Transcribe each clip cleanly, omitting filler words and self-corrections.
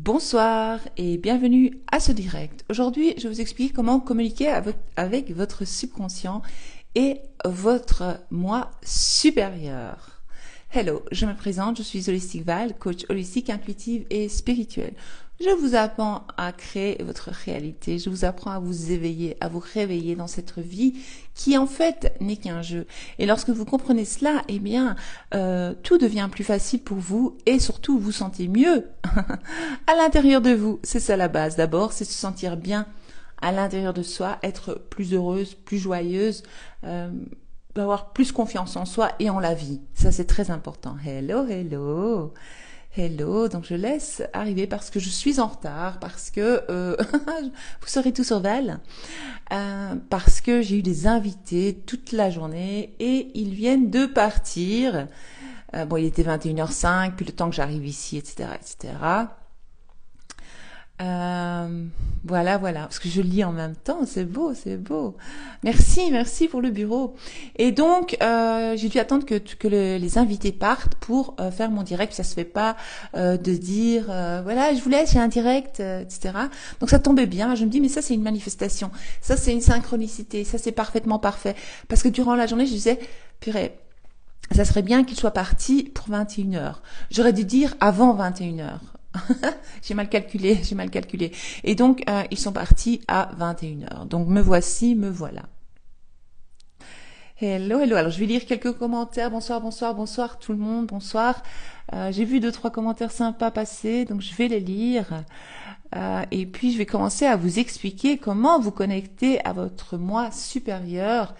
Bonsoir et bienvenue à ce direct. Aujourd'hui, je vais vous expliquer comment communiquer avec votre subconscient et votre moi supérieur. Hello, je me présente, je suis Holistic Val, coach holistique, intuitive et spirituelle. Je vous apprends à créer votre réalité, je vous apprends à vous éveiller, à vous réveiller dans cette vie qui en fait n'est qu'un jeu. Et lorsque vous comprenez cela, eh bien, tout devient plus facile pour vous et surtout vous sentez mieux à l'intérieur de vous. C'est ça la base. D'abord, c'est se sentir bien à l'intérieur de soi, être plus heureuse, plus joyeuse, avoir plus confiance en soi et en la vie. Ça, c'est très important. Hello, hello. Hello, donc je laisse arriver parce que je suis en retard, parce que vous serez tous au Val, parce que j'ai eu des invités toute la journée et ils viennent de partir. Bon, il était 21h05, puis le temps que j'arrive ici, etc., etc. Voilà, parce que je lis en même temps, c'est beau, c'est beau. Merci pour le bureau. Et donc, j'ai dû attendre que les invités partent pour faire mon direct. Ça se fait pas de dire, voilà, je vous laisse, j'ai un direct, etc. Donc ça tombait bien. Je me dis, mais ça c'est une manifestation, ça c'est une synchronicité, ça c'est parfaitement parfait. Parce que durant la journée, je disais, purée, ça serait bien qu'il soit parti pour 21h. J'aurais dû dire avant 21h. J'ai mal calculé. Et donc, ils sont partis à 21h. Donc, me voici, me voilà. Hello. Alors, je vais lire quelques commentaires. Bonsoir tout le monde. Bonsoir. J'ai vu 2-3 commentaires sympas passer, donc je vais les lire. Et puis, je vais commencer à vous expliquer comment vous connecter à votre moi supérieur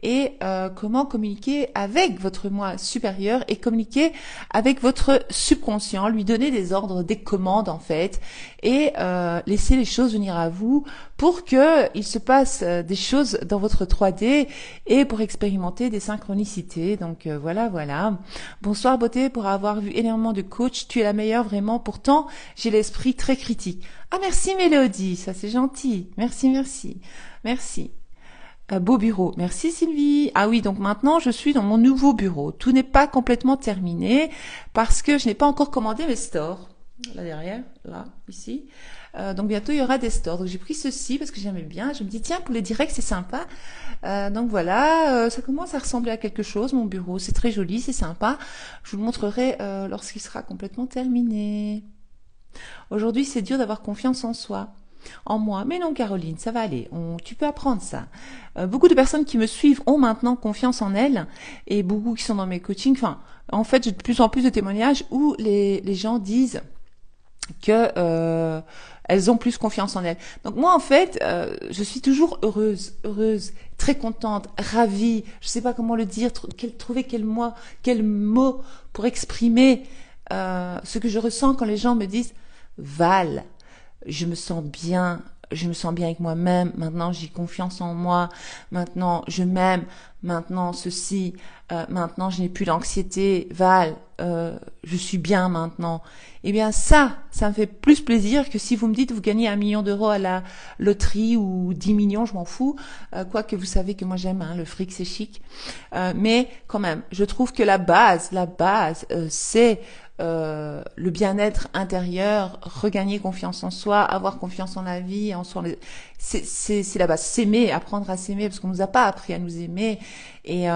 et comment communiquer avec votre moi supérieur et communiquer avec votre subconscient, lui donner des ordres, des commandes en fait, et laisser les choses venir à vous pour que il se passe des choses dans votre 3D et pour expérimenter des synchronicités. Donc voilà. Bonsoir beauté, pour avoir vu énormément de coachs, tu es la meilleure vraiment, pourtant j'ai l'esprit très critique. Ah merci Mélodie, ça c'est gentil, merci. Beau bureau. Merci Sylvie. Ah oui, donc maintenant je suis dans mon nouveau bureau. Tout n'est pas complètement terminé parce que je n'ai pas encore commandé mes stores. Là derrière, là, ici. Donc bientôt il y aura des stores. Donc j'ai pris ceci parce que j'aimais bien. Je me dis tiens, pour les directs c'est sympa. Donc voilà, ça commence à ressembler à quelque chose. Mon bureau, c'est très joli, c'est sympa. Je vous le montrerai lorsqu'il sera complètement terminé. Aujourd'hui c'est dur d'avoir confiance en soi. En moi. Mais non, Caroline, ça va aller. Tu peux apprendre ça. Beaucoup de personnes qui me suivent ont maintenant confiance en elles et beaucoup qui sont dans mes coachings. Enfin, en fait, j'ai de plus en plus de témoignages où les gens disent que elles ont plus confiance en elles. Donc moi, en fait, je suis toujours heureuse, très contente, ravie. Je sais pas comment le dire, trouver quel mot pour exprimer ce que je ressens quand les gens me disent Val. Je me sens bien avec moi-même, maintenant j'ai confiance en moi, maintenant je m'aime, maintenant ceci, maintenant je n'ai plus l'anxiété, Val, je suis bien maintenant. Eh bien ça me fait plus plaisir que si vous me dites vous gagnez 1 million d'euros à la loterie ou 10 millions, je m'en fous, quoique vous savez que moi j'aime, le fric c'est chic, mais quand même, je trouve que la base, c'est le bien-être intérieur, regagner confiance en soi, avoir confiance en la vie, en soi, c'est la base. S'aimer, apprendre à s'aimer, parce qu'on nous a pas appris à nous aimer. Et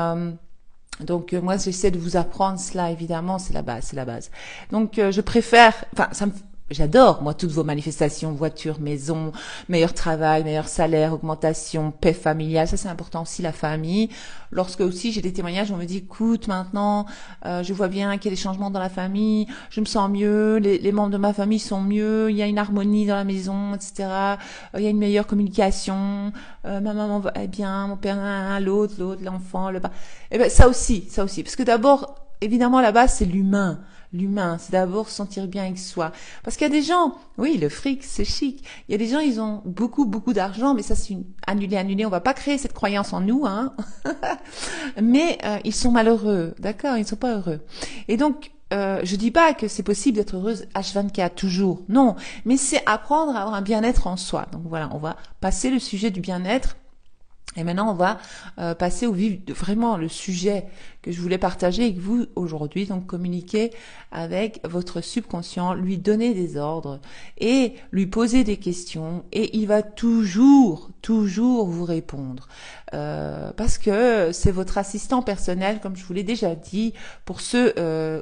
donc moi j'essaie de vous apprendre cela, évidemment, c'est la base. Donc je préfère, j'adore, moi, toutes vos manifestations, voiture, maison, meilleur travail, meilleur salaire, augmentation, paix familiale. Ça, c'est important aussi, la famille. Lorsque aussi j'ai des témoignages, on me dit, écoute, maintenant, je vois bien qu'il y a des changements dans la famille, je me sens mieux, les membres de ma famille sont mieux, il y a une harmonie dans la maison, etc. Il y a une meilleure communication, ma maman va bien, mon père, l'autre, l'enfant, le papa. Eh ben, ça aussi. Parce que d'abord, évidemment, à la base, c'est l'humain, c'est d'abord se sentir bien avec soi. Parce qu'il y a des gens, oui, le fric, c'est chic. Il y a des gens, ils ont beaucoup d'argent, mais ça, c'est annulé. On va pas créer cette croyance en nous, hein. Mais ils sont malheureux, d'accord. Ils ne sont pas heureux. Et donc, je dis pas que c'est possible d'être heureuse H24 toujours, non. Mais c'est apprendre à avoir un bien-être en soi. Donc voilà, on va passer le sujet du bien-être Et maintenant, on va passer au vif de vraiment le sujet que je voulais partager avec vous aujourd'hui. Donc, communiquer avec votre subconscient, lui donner des ordres et lui poser des questions. Et il va toujours, toujours vous répondre. Parce que c'est votre assistant personnel, comme je vous l'ai déjà dit. Pour ceux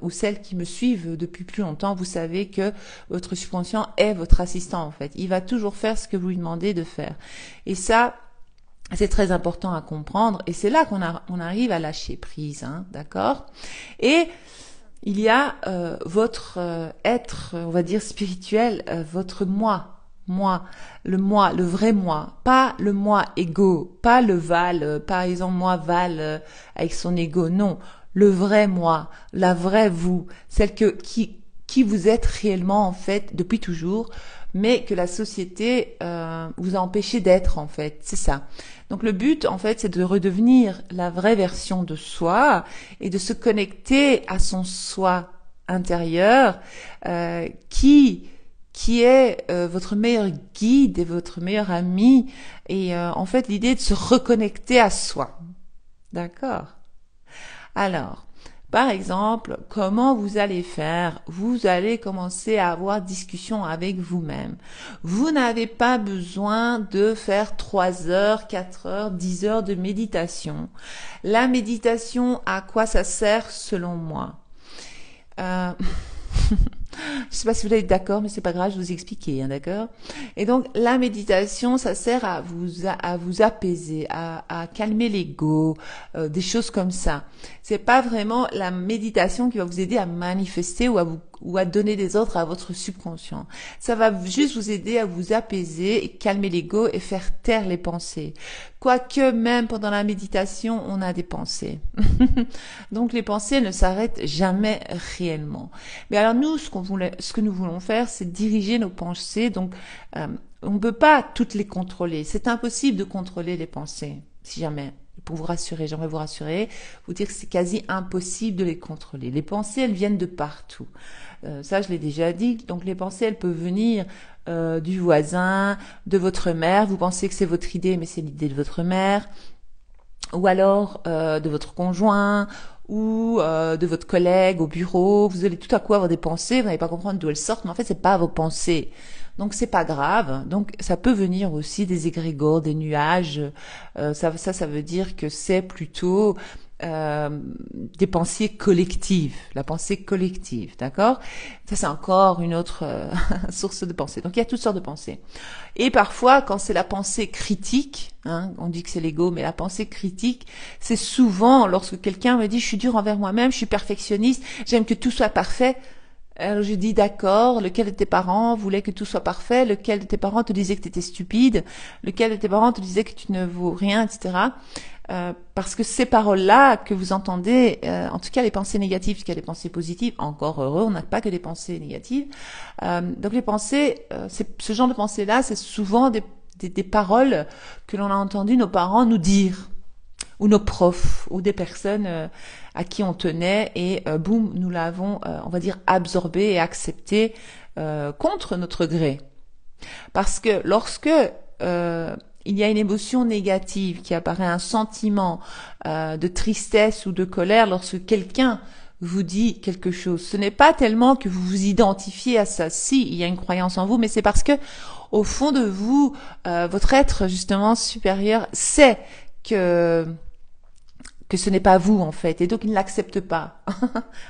ou celles qui me suivent depuis plus longtemps, vous savez que votre subconscient est votre assistant, en fait. Il va toujours faire ce que vous lui demandez de faire. Et ça, c'est très important à comprendre et c'est là qu'on arrive à lâcher prise, hein, d'accord? Et il y a votre être, on va dire spirituel, votre moi, le vrai moi, pas le moi égo, pas le Val, par exemple moi Val avec son ego, non, le vrai moi, la vraie vous, celle qui vous êtes réellement en fait depuis toujours, mais que la société vous a empêché d'être en fait, c'est ça. Donc le but en fait c'est de redevenir la vraie version de soi et de se connecter à son soi intérieur qui est votre meilleur guide et votre meilleur ami et en fait l'idée est de se reconnecter à soi. D'accord? Alors, par exemple, comment vous allez faire? Vous allez commencer à avoir discussion avec vous-même. Vous n'avez pas besoin de faire 3 heures, 4 heures, 10 heures de méditation. La méditation, à quoi ça sert selon moi? Je sais pas si vous êtes d'accord, mais c'est pas grave, je vais vous expliquer, hein, d'accord? Et donc, la méditation, ça sert à vous apaiser, à calmer l'ego, des choses comme ça. C'est pas vraiment la méditation qui va vous aider à manifester ou à donner des ordres à votre subconscient. Ça va juste vous aider à vous apaiser et calmer l'ego et faire taire les pensées. Quoique même pendant la méditation, on a des pensées. Donc les pensées ne s'arrêtent jamais réellement. Mais alors nous, ce que nous voulons faire, c'est diriger nos pensées. Donc on ne peut pas toutes les contrôler. C'est impossible de contrôler les pensées, si jamais. Pour vous rassurer, j'aimerais vous rassurer, vous dire que c'est quasi impossible de les contrôler. Les pensées, elles viennent de partout. Ça, je l'ai déjà dit. Donc les pensées, elles peuvent venir du voisin, de votre mère. Vous pensez que c'est votre idée, mais c'est l'idée de votre mère. Ou alors de votre conjoint, ou de votre collègue au bureau. Vous allez tout à coup avoir des pensées, vous n'allez pas comprendre d'où elles sortent, mais en fait, c'est pas vos pensées. Donc c'est pas grave. Donc ça peut venir aussi des égrégores, des nuages. Ça veut dire que c'est plutôt des pensées collectives, la pensée collective, d'accord? Ça c'est encore une autre source de pensée. Donc il y a toutes sortes de pensées. Et parfois, quand c'est la pensée critique, hein, on dit que c'est l'ego, mais la pensée critique, c'est souvent lorsque quelqu'un me dit je suis dur envers moi-même, je suis perfectionniste, j'aime que tout soit parfait. Alors je dis d'accord, lequel de tes parents voulait que tout soit parfait, lequel de tes parents te disait que tu étais stupide, lequel de tes parents te disait que tu ne vaux rien, etc. Parce que ces paroles-là que vous entendez, en tout cas les pensées négatives, parce qu'il y a des pensées positives, encore heureux, on n'a pas que des pensées négatives. Donc les pensées, ce genre de pensées-là, c'est souvent des paroles que l'on a entendu nos parents nous dire, ou nos profs, ou des personnes à qui on tenait, et boum, nous l'avons, on va dire, absorbé et accepté contre notre gré. Parce que lorsque il y a une émotion négative qui apparaît, un sentiment de tristesse ou de colère, lorsque quelqu'un vous dit quelque chose, ce n'est pas tellement que vous vous identifiez à ça. Si, il y a une croyance en vous, mais c'est parce que au fond de vous, votre être justement supérieur sait que ce n'est pas vous en fait, et donc il ne l'accepte pas.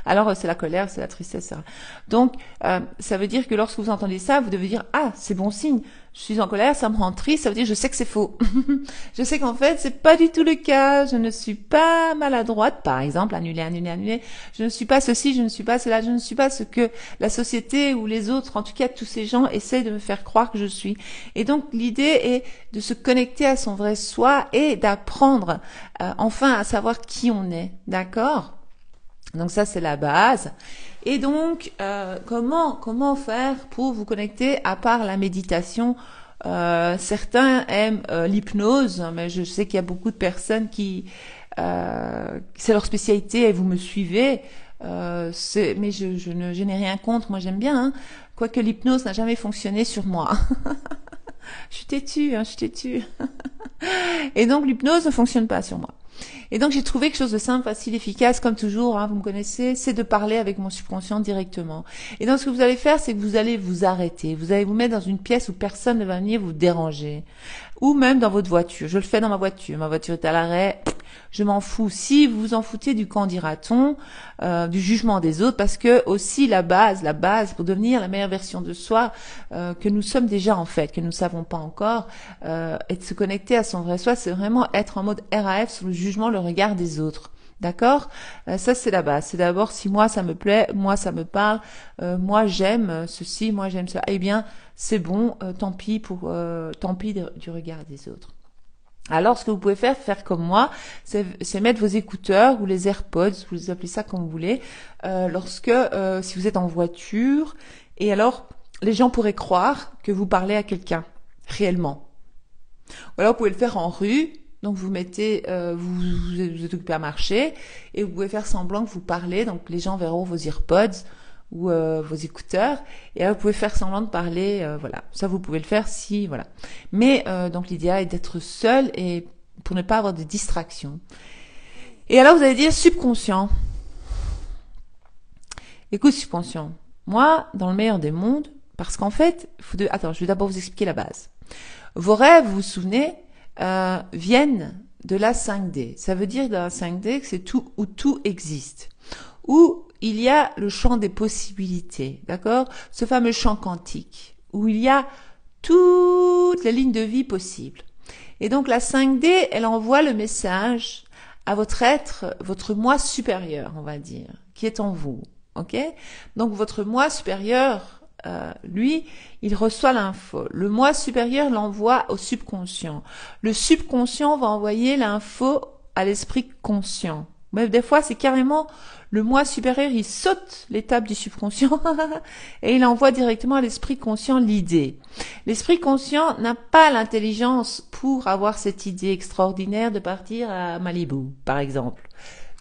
Alors c'est la colère, c'est la tristesse, etc. Donc ça veut dire que lorsque vous entendez ça, vous devez dire ah c'est bon signe, je suis en colère, ça me rend triste, ça veut dire je sais que c'est faux. Je sais qu'en fait c'est pas du tout le cas, je ne suis pas maladroite, par exemple, annuler, je ne suis pas ceci, je ne suis pas cela, je ne suis pas ce que la société ou les autres, en tout cas tous ces gens essayent de me faire croire que je suis. Et donc l'idée est de se connecter à son vrai soi et d'apprendre enfin à savoir qui on est, d'accord? Donc ça c'est la base. Et donc comment faire pour vous connecter à part la méditation? Certains aiment l'hypnose, mais je sais qu'il y a beaucoup de personnes qui c'est leur spécialité et vous me suivez. Mais je n'ai rien contre, moi j'aime bien, hein. Quoique l'hypnose n'a jamais fonctionné sur moi. Je suis têtue, hein, je suis têtue. Et donc l'hypnose ne fonctionne pas sur moi. Et donc j'ai trouvé quelque chose de simple, facile, efficace, comme toujours, hein, vous me connaissez, c'est de parler avec mon subconscient directement. Et donc ce que vous allez faire, c'est que vous allez vous arrêter, vous allez vous mettre dans une pièce où personne ne va venir vous déranger, ou même dans votre voiture. Je le fais dans ma voiture est à l'arrêt, je m'en fous. Si vous vous en foutez du qu'en dira-t-on, du jugement des autres, parce que aussi la base pour devenir la meilleure version de soi, que nous sommes déjà en fait, que nous ne savons pas encore, et de se connecter à son vrai soi, c'est vraiment être en mode RAF sur le jugement, le regard des autres. D'accord. Ça c'est la base. C'est d'abord si moi ça me plaît, moi ça me parle, moi j'aime ceci, moi j'aime ça. Eh bien c'est bon, tant pis du regard des autres. Alors, ce que vous pouvez faire comme moi, c'est mettre vos écouteurs ou les AirPods, vous appelez ça comme vous voulez, si vous êtes en voiture, et alors les gens pourraient croire que vous parlez à quelqu'un réellement. Ou alors vous pouvez le faire en rue. Donc vous mettez, vous êtes occupé à marcher et vous pouvez faire semblant que vous parlez. Donc les gens verront vos AirPods ou vos écouteurs et là vous pouvez faire semblant de parler. Voilà, ça vous pouvez le faire si voilà. Mais donc l'idéal est d'être seul et pour ne pas avoir de distraction. Et alors vous allez dire subconscient. Écoute subconscient. Moi, dans le meilleur des mondes, parce qu'en fait, attends, je vais d'abord vous expliquer la base. Vos rêves, vous vous souvenez, viennent de la 5D. Ça veut dire dans la 5D que c'est tout où tout existe. Où il y a le champ des possibilités, d'accord? Ce fameux champ quantique, où il y a toutes les lignes de vie possibles. Et donc la 5D, elle envoie le message à votre être, votre moi supérieur, on va dire, qui est en vous. Ok? Donc votre moi supérieur, lui, il reçoit l'info. Le moi supérieur l'envoie au subconscient. Le subconscient va envoyer l'info à l'esprit conscient. Mais des fois, c'est carrément le moi supérieur, il saute l'étape du subconscient et il envoie directement à l'esprit conscient l'idée. L'esprit conscient n'a pas l'intelligence pour avoir cette idée extraordinaire de partir à Malibu, par exemple.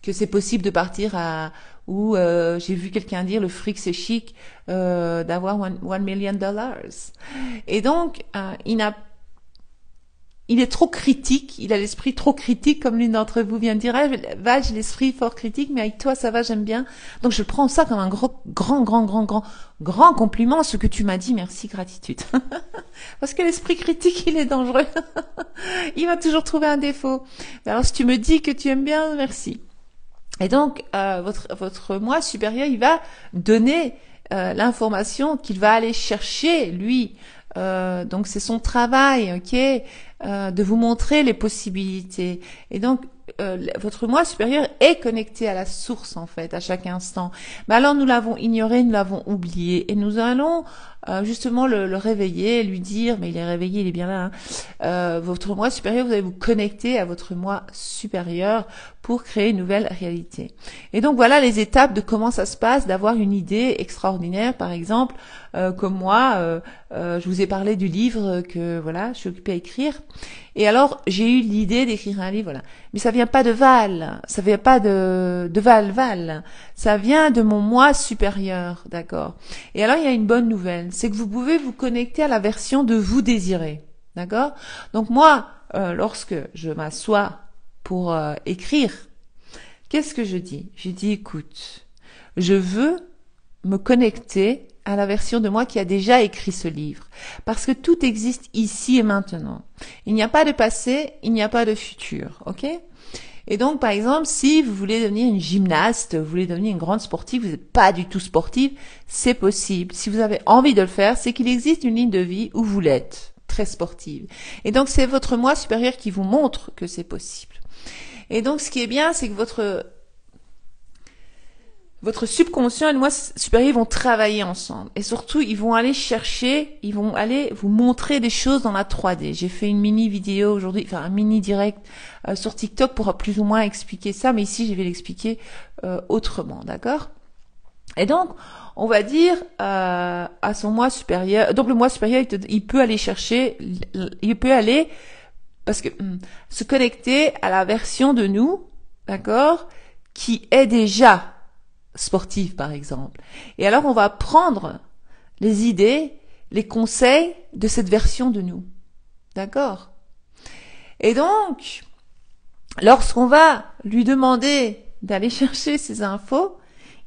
Que c'est possible de partir où j'ai vu quelqu'un dire le fric c'est chic, d'avoir $1 million. Et donc il est trop critique, il a l'esprit trop critique, comme l'une d'entre vous vient de dire. Val, j'ai l'esprit fort critique, mais avec toi ça va, j'aime bien. Donc je prends ça comme un grand compliment, ce que tu m'as dit, merci, gratitude. Parce que l'esprit critique, il est dangereux. Il va toujours trouver un défaut. Alors si tu me dis que tu aimes bien, merci. Et donc, votre moi supérieur, il va donner l'information qu'il va aller chercher, lui. Donc, c'est son travail, ok, de vous montrer les possibilités. Et donc, votre moi supérieur est connecté à la source, en fait, à chaque instant. Mais alors, nous l'avons ignoré, nous l'avons oublié. Et nous allons justement le réveiller, lui dire, mais il est réveillé, il est bien là, hein. Votre moi supérieur, vous allez vous connecter à votre moi supérieur pour créer une nouvelle réalité. Et donc voilà les étapes de comment ça se passe, d'avoir une idée extraordinaire, par exemple, comme moi, je vous ai parlé du livre que voilà, je suis occupée à écrire. Et alors j'ai eu l'idée d'écrire un livre, voilà. Mais ça vient pas de Val, ça vient pas de Val, ça vient de mon moi supérieur, d'accord. Et alors il y a une bonne nouvelle, c'est que vous pouvez vous connecter à la version de vous désirez, d'accord. Donc moi, lorsque je m'assois pour écrire, qu'est-ce que je dis? Je dis, écoute, je veux me connecter à la version de moi qui a déjà écrit ce livre. Parce que tout existe ici et maintenant. Il n'y a pas de passé, il n'y a pas de futur, ok? Et donc, par exemple, si vous voulez devenir une gymnaste, vous voulez devenir une grande sportive, vous n'êtes pas du tout sportive, c'est possible. Si vous avez envie de le faire, c'est qu'il existe une ligne de vie où vous l'êtes, très sportive. Et donc, c'est votre moi supérieur qui vous montre que c'est possible. Et donc, ce qui est bien, c'est que votre subconscient et le moi supérieur vont travailler ensemble. Et surtout, ils vont aller vous montrer des choses dans la 3D. J'ai fait une mini vidéo aujourd'hui, enfin un mini direct sur TikTok pour plus ou moins expliquer ça, mais ici, je vais l'expliquer autrement, d'accord? Et donc, on va dire à son moi supérieur, donc le moi supérieur, il peut aller chercher, il peut aller, parce que se connecter à la version de nous, d'accord, qui est déjà sportive, par exemple. Et alors, on va prendre les idées, les conseils de cette version de nous. D'accord? Et donc, lorsqu'on va lui demander d'aller chercher ces infos,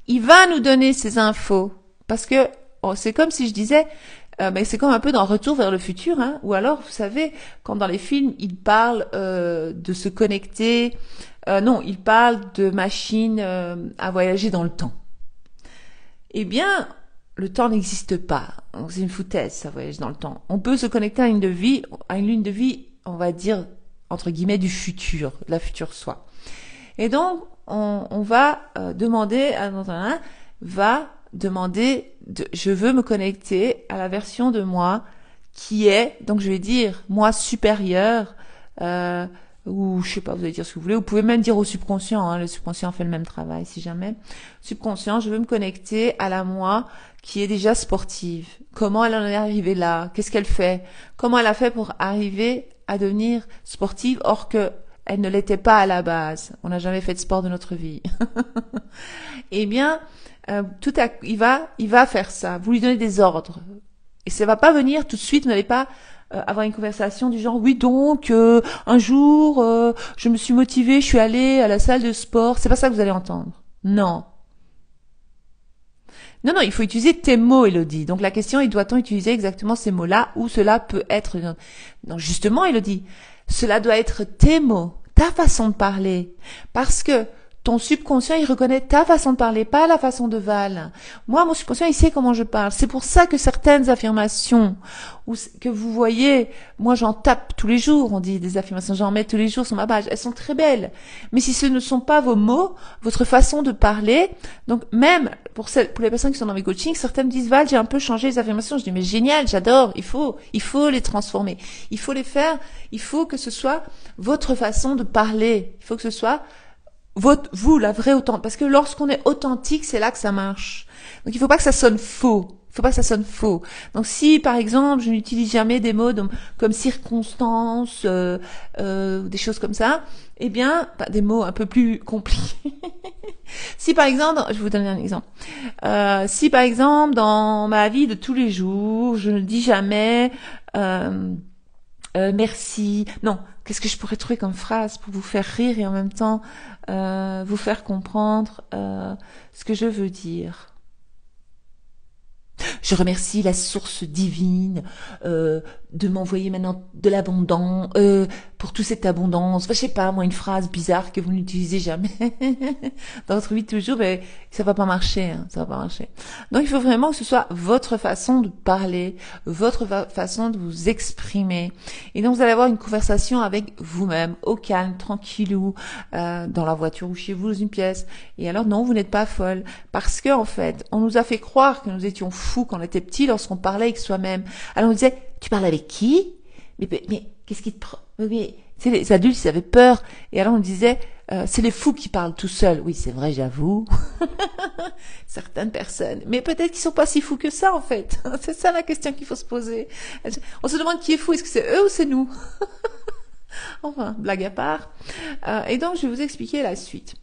il va nous donner ces infos. Parce que c'est comme si je disais, mais c'est comme un peu dans Retour vers le futur, hein, ou alors, vous savez, quand dans les films, ils parlent de se connecter, non, ils parlent de machines à voyager dans le temps. Eh bien, le temps n'existe pas. C'est une foutaise, ça voyage dans le temps. On peut se connecter à une ligne de vie, on va dire, entre guillemets, du futur, de la future soi. Et donc, on va demander, je veux me connecter à la version de moi qui est, donc je vais dire, moi supérieur, ou je sais pas, vous allez dire ce que vous voulez, vous pouvez même dire au subconscient, hein, le subconscient fait le même travail si jamais. Subconscient, je veux me connecter à la moi qui est déjà sportive. Comment elle en est arrivée là? Qu'est-ce qu'elle fait? Comment elle a fait pour arriver à devenir sportive or que elle ne l'était pas à la base. On n'a jamais fait de sport de notre vie. Eh bien, il va faire ça. Vous lui donnez des ordres. Et ça va pas venir tout de suite. Vous n'allez pas avoir une conversation du genre oui donc un jour je me suis motivée, je suis allée à la salle de sport. C'est pas ça que vous allez entendre. Non. Non, il faut utiliser tes mots, Élodie. Donc la question est, doit-on utiliser exactement ces mots-là ou cela peut être... Non, justement, Élodie, cela doit être tes mots, ta façon de parler. Parce que ton subconscient, il reconnaît ta façon de parler, pas la façon de Val. Moi, mon subconscient, il sait comment je parle. C'est pour ça que certaines affirmations, ou que vous voyez, moi j'en tape tous les jours, on dit des affirmations, j'en mets tous les jours sur ma page, elles sont très belles. Mais si ce ne sont pas vos mots, votre façon de parler, donc même pour les personnes qui sont dans mes coachings, certaines me disent, Val, j'ai un peu changé les affirmations. Je dis, mais génial, j'adore, il faut les transformer. Il faut les faire, il faut que ce soit votre façon de parler. Il faut que ce soit vous, la vraie authentique. Parce que lorsqu'on est authentique, c'est là que ça marche. Donc il faut pas que ça sonne faux. Il faut pas que ça sonne faux. Donc si, par exemple, je n'utilise jamais des mots comme circonstance, des choses comme ça, eh bien, des mots un peu plus compliqués. Si par exemple, je vais vous donner un exemple. Si par exemple, dans ma vie de tous les jours, je ne dis jamais merci. Non, qu'est-ce que je pourrais trouver comme phrase pour vous faire rire et en même temps vous faire comprendre ce que je veux dire. Je remercie la source divine de m'envoyer maintenant de l'abondance, pour toute cette abondance. Enfin, je sais pas, moi, une phrase bizarre que vous n'utilisez jamais dans votre vie de toujours, mais ça va pas marcher, hein, ça va pas marcher. Donc, il faut vraiment que ce soit votre façon de parler, votre façon de vous exprimer. Et donc, vous allez avoir une conversation avec vous-même, au calme, tranquillou, dans la voiture ou chez vous, dans une pièce. Et alors, non, vous n'êtes pas folle. Parce que, en fait, on nous a fait croire que nous étions fous quand on était petits lorsqu'on parlait avec soi-même. Alors, on disait, tu parles avec qui? Mais qu'est-ce qui te prend? Mais les adultes, ils avaient peur. Et alors on disait, c'est les fous qui parlent tout seuls. Oui, c'est vrai, j'avoue. Certaines personnes. Mais peut-être qu'ils sont pas si fous que ça, en fait. C'est ça la question qu'il faut se poser. On se demande qui est fou. Est-ce que c'est eux ou c'est nous? Enfin, blague à part. Et donc, je vais vous expliquer la suite.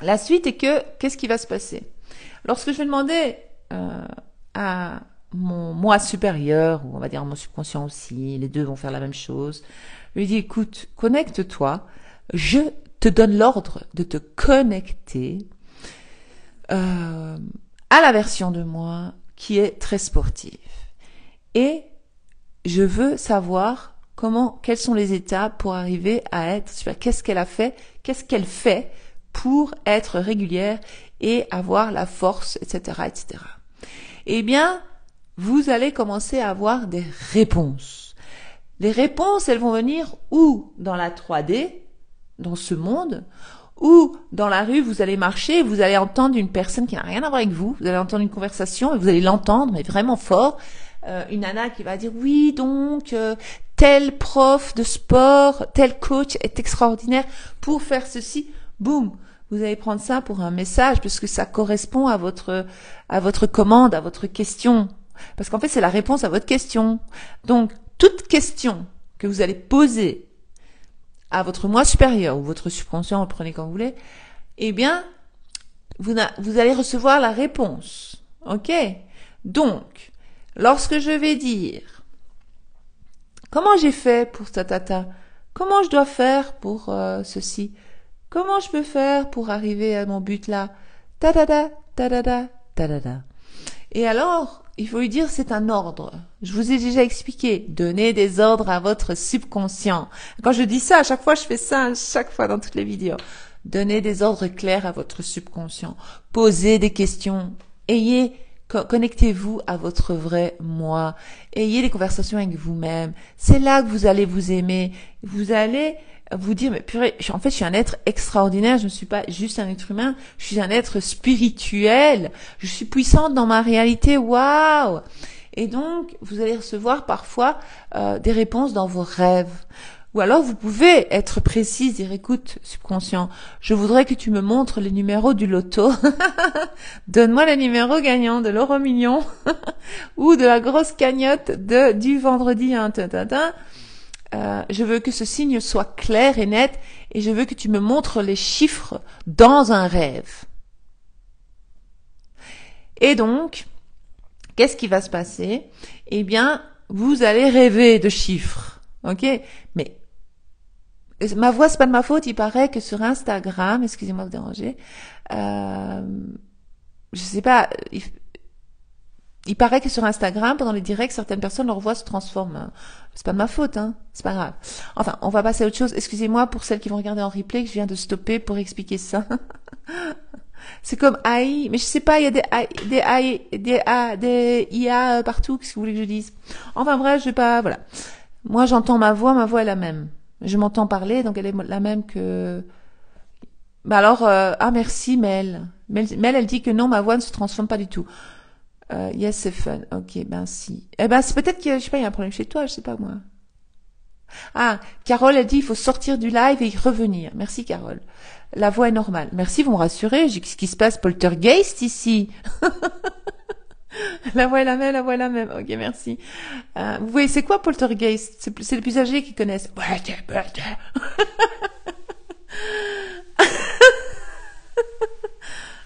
La suite est que, qu'est-ce qui va se passer? Lorsque je vais demander à mon moi supérieur, ou on va dire mon subconscient aussi, les deux vont faire la même chose. Je lui dis, écoute, connecte-toi, je te donne l'ordre de te connecter à la version de moi qui est très sportive. Et je veux savoir quelles sont les étapes pour arriver à être, qu'est-ce qu'elle fait pour être régulière et avoir la force, etc., etc. Eh bien, vous allez commencer à avoir des réponses. Les réponses, elles vont venir ou dans la 3D, dans ce monde, ou dans la rue, vous allez marcher, vous allez entendre une personne qui n'a rien à voir avec vous, vous allez entendre une conversation et vous allez l'entendre, mais vraiment fort, une nana qui va dire oui, donc tel prof de sport, tel coach est extraordinaire pour faire ceci, boum. Vous allez prendre ça pour un message parce que ça correspond à votre commande, à votre question. Parce qu'en fait, c'est la réponse à votre question. Donc, toute question que vous allez poser à votre moi supérieur ou votre subconscient, prenez comme vous voulez, eh bien, vous allez recevoir la réponse. Ok? Donc, lorsque je vais dire, comment j'ai fait pour ta, Comment je dois faire pour ceci? Comment je peux faire pour arriver à mon but là? Ta da da, ta da da, ta da da. Et alors, il faut lui dire c'est un ordre. Je vous ai déjà expliqué. Donnez des ordres à votre subconscient. Quand je dis ça, à chaque fois, je fais ça à chaque fois dans toutes les vidéos. Donnez des ordres clairs à votre subconscient. Posez des questions. Connectez-vous à votre vrai moi. Ayez des conversations avec vous-même. C'est là que vous allez vous aimer. Vous allez vous dire, mais purée, en fait, je suis un être extraordinaire, je ne suis pas juste un être humain, je suis un être spirituel, je suis puissante dans ma réalité, waouh! Et donc, vous allez recevoir parfois des réponses dans vos rêves. Ou alors, vous pouvez être précise, dire, écoute, subconscient, je voudrais que tu me montres les numéros du loto. Donne-moi les numéros gagnants de l'euro million ou de la grosse cagnotte du vendredi. Je veux que ce signe soit clair et net et je veux que tu me montres les chiffres dans un rêve. Et donc, qu'est-ce qui va se passer? Eh bien, vous allez rêver de chiffres, ok? Mais ma voix, c'est pas de ma faute. Il paraît que sur Instagram, excusez-moi de déranger, je sais pas. Il paraît que sur Instagram, pendant les directs, certaines personnes, leur voix se transforme. C'est pas de ma faute, hein. C'est pas grave. Enfin, on va passer à autre chose. Excusez-moi pour celles qui vont regarder en replay que je viens de stopper pour expliquer ça. C'est comme AI, mais je sais pas, il y a des IA partout, qu'est-ce que vous voulez que je dise? Enfin bref, je vais pas, voilà. Moi, j'entends ma voix est la même. Je m'entends parler, donc elle est la même que... Bah alors, merci Mel. Mel, elle dit que non, ma voix ne se transforme pas du tout. Yes, c'est fun. Ok, ben si. Eh ben, c'est peut-être que, je sais pas, il y a un problème chez toi, je sais pas moi. Ah, Carole, elle dit, il faut sortir du live et y revenir. Merci, Carole. La voix est normale. Merci, vous me rassurez. Ce qui se passe, poltergeist ici. La voix est la même, la voix est la même. Ok, merci. Vous voyez, c'est quoi poltergeist? C'est les plus âgés qui connaissent.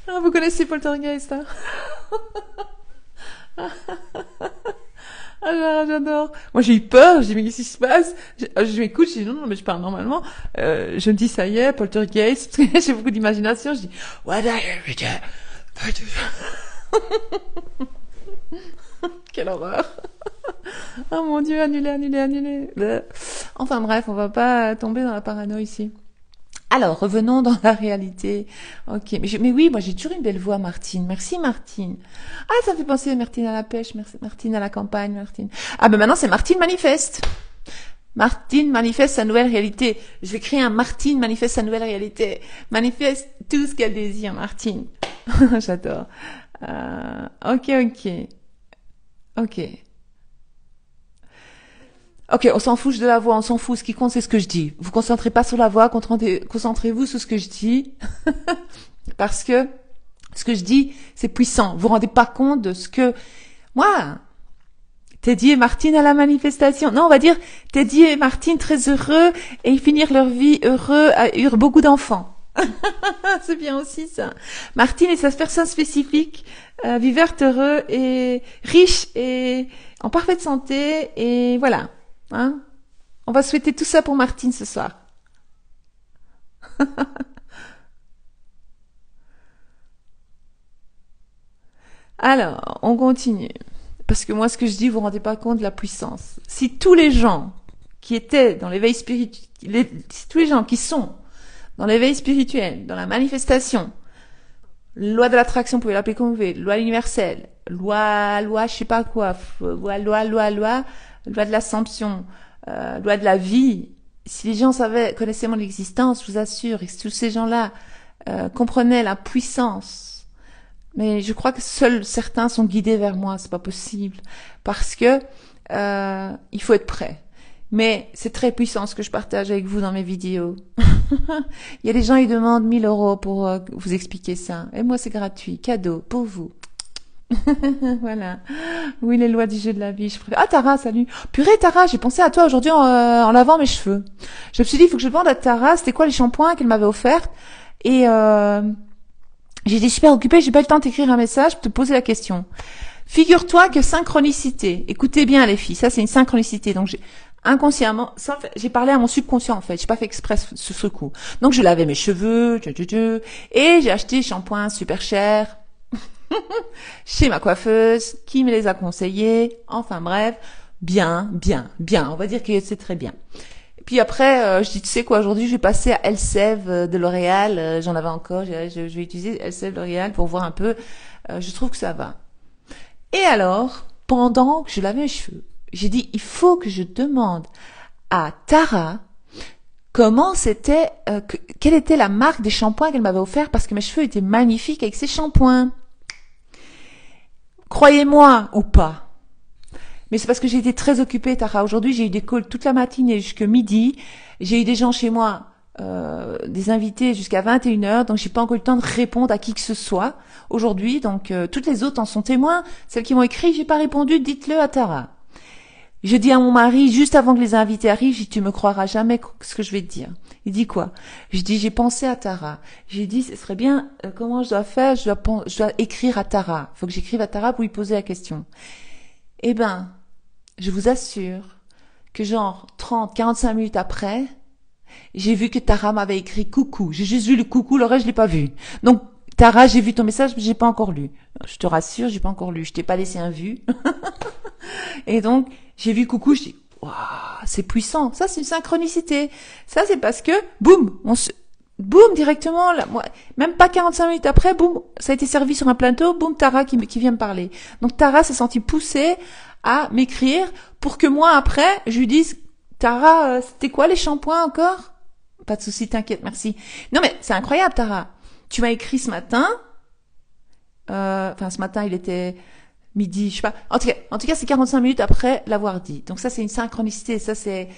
Ah, vous connaissez poltergeist, hein? Ah, j'adore. Moi, j'ai eu peur. Je dis, mais qu'est-ce qui se passe? Je m'écoute, je dis, non, mais je parle normalement. Je me dis, ça y est, poltergeist. Parce que j'ai beaucoup d'imagination. Je dis, what are you Quelle horreur. Oh mon Dieu, annulé. Enfin bref, on va pas tomber dans la parano ici. Alors, revenons dans la réalité. Ok, mais oui, moi j'ai toujours une belle voix, Martine. Merci, Martine. Ah, ça me fait penser à Martine à la pêche, merci, Martine à la campagne, Martine. Ah, ben maintenant c'est Martine manifeste. Martine manifeste sa nouvelle réalité. Je vais créer un Martine manifeste sa nouvelle réalité. Manifeste tout ce qu'elle désire, Martine. J'adore. Ok. Ok, on s'en fiche de la voix, on s'en fout. Ce qui compte, c'est ce que je dis. Vous concentrez pas sur la voix, concentrez-vous sur ce que je dis. Parce que ce que je dis, c'est puissant. Vous vous rendez pas compte de ce que... Moi, Teddy et Martine à la manifestation. Non, on va dire Teddy et Martine très heureux et ils finirent leur vie heureux, eurent beaucoup d'enfants. C'est bien aussi ça. Martine et sa personne spécifique vivèrent heureux et riches et en parfaite santé et voilà. Hein? On va souhaiter tout ça pour Martine ce soir. Alors, on continue. Parce que moi, ce que je dis, vous vous rendez pas compte de la puissance. Si tous les gens qui étaient dans l'éveil spirituel, si tous les gens qui sont dans l'éveil spirituel, dans la manifestation, loi de l'attraction, vous pouvez l'appeler comme vous voulez, loi universelle, loi, je sais pas quoi, loi de l'assomption, loi de la vie. Si les gens connaissaient mon existence, je vous assure, et si tous ces gens-là comprenaient la puissance, mais je crois que seuls certains sont guidés vers moi, c'est pas possible, parce que il faut être prêt. Mais c'est très puissant ce que je partage avec vous dans mes vidéos. Il y a des gens qui demandent 1000 € pour vous expliquer ça. Et moi, c'est gratuit, cadeau pour vous. Voilà. Oui, les lois du jeu de la vie. Ah, Tara, salut. Purée, Tara, j'ai pensé à toi aujourd'hui en lavant mes cheveux. Je me suis dit, il faut que je demande à Tara, c'était quoi les shampoings qu'elle m'avait offerts. Et j'étais super occupée, j'ai pas eu le temps de t'écrire un message pour te poser la question. Figure-toi que synchronicité, écoutez bien les filles, ça c'est une synchronicité. Donc inconsciemment, j'ai parlé à mon subconscient en fait, j'ai pas fait exprès ce coup. Donc je lavais mes cheveux, et j'ai acheté des shampoings super chers chez ma coiffeuse qui me les a conseillés. Enfin bref, bien, on va dire que c'est très bien. Et puis après, je dis tu sais quoi, aujourd'hui je vais passer à Elseve de L'Oréal, j'en avais encore, je vais utiliser Elseve L'Oréal pour voir un peu, je trouve que ça va. Et alors, pendant que je lavais mes cheveux, j'ai dit, il faut que je demande à Tara comment c'était, quelle était la marque des shampoings qu'elle m'avait offert parce que mes cheveux étaient magnifiques avec ces shampoings. Croyez-moi ou pas. Mais c'est parce que j'ai été très occupée, Tara. Aujourd'hui, j'ai eu des calls toute la matinée jusqu'à midi. J'ai eu des gens chez moi, des invités jusqu'à 21h, donc j'ai pas encore eu le temps de répondre à qui que ce soit aujourd'hui. Donc toutes les autres en sont témoins. Celles qui m'ont écrit, j'ai pas répondu, dites-le à Tara. Je dis à mon mari, juste avant que les invités arrivent, je dis, tu me croiras jamais ce que je vais te dire. Il dit quoi? Je dis, j'ai pensé à Tara. J'ai dit, ce serait bien, comment je dois faire? Je dois écrire à Tara. Il faut que j'écrive à Tara pour lui poser la question. Eh ben, je vous assure que genre 30, 45 minutes après, j'ai vu que Tara m'avait écrit coucou. J'ai juste vu le coucou, le reste, je l'ai pas vu. Donc, Tara, j'ai vu ton message, mais j'ai pas encore lu. Je te rassure, j'ai pas encore lu. Je t'ai pas laissé un vu. Et donc, j'ai vu coucou, je dis, waouh, c'est puissant. Ça, c'est une synchronicité. Ça, c'est parce que, boum, boum, directement, là, moi, même pas 45 minutes après, boum, ça a été servi sur un plateau, boum, Tara qui vient me parler. Donc, Tara s'est sentie poussée à m'écrire pour que moi, après, je lui dise, Tara, c'était quoi les shampoings encore? Pas de souci, t'inquiète, merci. Non, mais c'est incroyable, Tara. Tu m'as écrit ce matin, ce matin, il était midi, je sais pas. En tout cas, c'est 45 minutes après l'avoir dit. Donc ça, c'est une synchronicité. Ça, c'est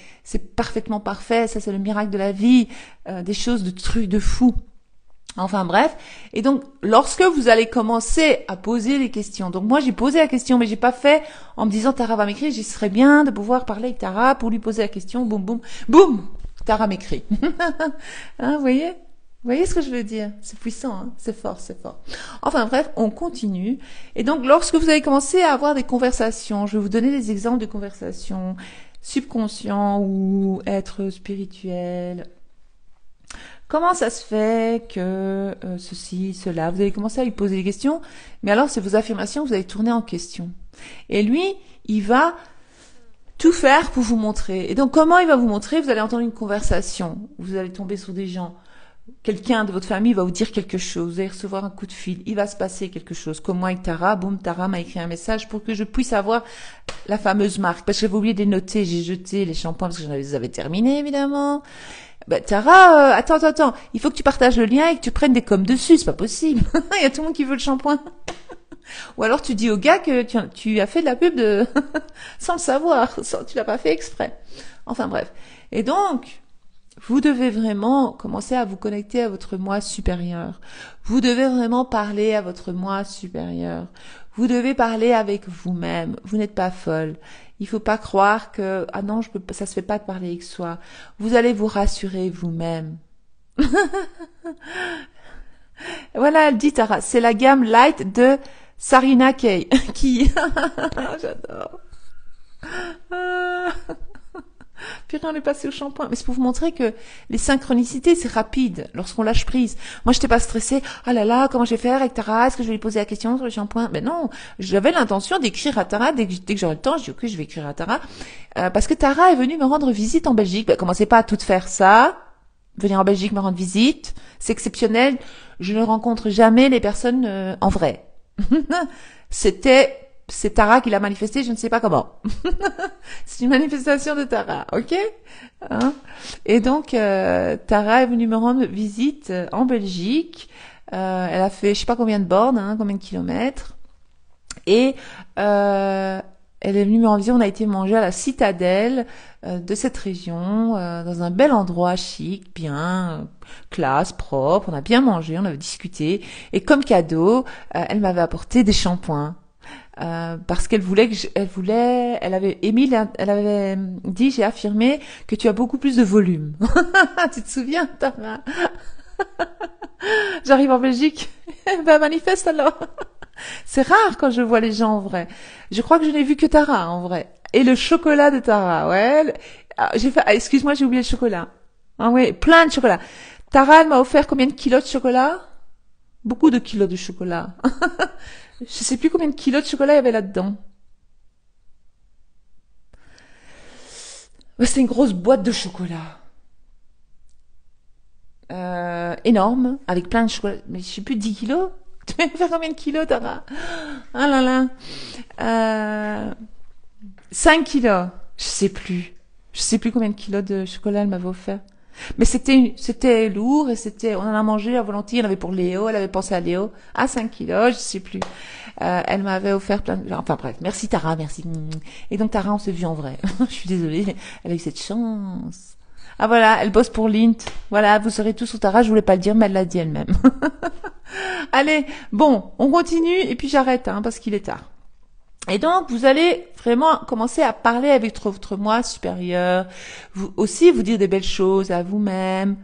parfaitement parfait. Ça, c'est le miracle de la vie. Des choses de trucs de fou. Enfin bref. Et donc, lorsque vous allez commencer à poser les questions. Donc moi, j'ai posé la question, mais j'ai pas fait en me disant Tara va m'écrire. J'y serait bien de pouvoir parler avec Tara pour lui poser la question. Boum, boum, boum. Tara m'écrit. Hein, vous voyez? Vous voyez ce que je veux dire? C'est puissant, hein? C'est fort, c'est fort. Enfin bref, on continue. Et donc, lorsque vous allez commencer à avoir des conversations, je vais vous donner des exemples de conversations subconscients ou être spirituel. Comment ça se fait que ceci, cela? Vous allez commencer à lui poser des questions, mais alors c'est vos affirmations, vous allez tourner en question. Et lui, il va tout faire pour vous montrer. Et donc, comment il va vous montrer? Vous allez entendre une conversation. Vous allez tomber sur des gens. Quelqu'un de votre famille va vous dire quelque chose, vous allez recevoir un coup de fil, il va se passer quelque chose. Comme moi avec Tara, boum, Tara m'a écrit un message pour que je puisse avoir la fameuse marque. Parce que j'avais oublié de les noter, j'ai jeté les shampoings parce que je les avais terminés, évidemment. Ben, Tara, attends, il faut que tu partages le lien et que tu prennes des coms dessus, c'est pas possible. Il y a tout le monde qui veut le shampoing. Ou alors tu dis au gars que tu as fait de la pub sans le savoir, tu l'as pas fait exprès. Enfin bref. Et donc, vous devez vraiment commencer à vous connecter à votre moi supérieur. Vous devez vraiment parler à votre moi supérieur. Vous devez parler avec vous-même. Vous n'êtes pas folle. Il faut pas croire que ah non, ça se fait pas de parler avec soi. Vous allez vous rassurer vous-même. Voilà, elle dit Tara, c'est la gamme light de Sarina Kay qui j'adore. Puis on est passé au shampoing. Mais c'est pour vous montrer que les synchronicités, c'est rapide lorsqu'on lâche prise. Moi, j'étais pas stressée. Ah là là, comment je vais faire avec Tara? Est-ce que je vais lui poser la question sur le shampoing? Mais non, j'avais l'intention d'écrire à Tara dès que j'aurai le temps. Je dis ok, je vais écrire à Tara parce que Tara est venue me rendre visite en Belgique. Ben, commencez pas à tout faire ça. Venir en Belgique me rendre visite, c'est exceptionnel. Je ne rencontre jamais les personnes en vrai. C'est Tara qui l'a manifesté, je ne sais pas comment. C'est une manifestation de Tara, ok? Hein? Et donc, Tara est venue me rendre visite en Belgique. Elle a fait, je sais pas combien de bornes, hein, combien de kilomètres. Et elle est venue me rendre visite. On a été manger à la citadelle de cette région, dans un bel endroit chic, bien, classe, propre. On a bien mangé, on avait discuté. Et comme cadeau, elle m'avait apporté des shampoings. Parce qu'elle voulait elle avait dit, j'ai affirmé que tu as beaucoup plus de volume. Tu te souviens, Tara? J'arrive en Belgique, ben manifeste alors. C'est rare quand je vois les gens en vrai. Je crois que je n'ai vu que Tara en vrai. Et le chocolat de Tara, ouais. J'ai fait, excuse-moi, j'ai oublié le chocolat. Ah ouais, plein de chocolat. Tara, elle m'a offert combien de kilos de chocolat? Beaucoup de kilos de chocolat. Je sais plus combien de kilos de chocolat il y avait là-dedans. Ouais, c'était une grosse boîte de chocolat. Énorme, avec plein de chocolat. Mais je sais plus, 10 kilos? Tu vas faire combien de kilos, Tara? Ah là là. 5 kilos. Je sais plus. Je sais plus combien de kilos de chocolat elle m'avait offert. Mais c'était lourd et on en a mangé à volonté. Il y en avait pour Léo, elle avait pensé à Léo. Ah, 5 kilos, je sais plus. Elle m'avait offert plein de, enfin bref. Merci Tara, merci. Et donc Tara, on s'est vu en vrai. Je suis désolée. Elle a eu cette chance. Ah voilà, elle bosse pour Lint. Voilà, vous saurez tout sur Tara, je voulais pas le dire, mais elle l'a dit elle-même. Allez, bon, on continue et puis j'arrête, hein, parce qu'il est tard. Et donc, vous allez vraiment commencer à parler avec votre moi supérieur, vous aussi vous dire des belles choses à vous-même.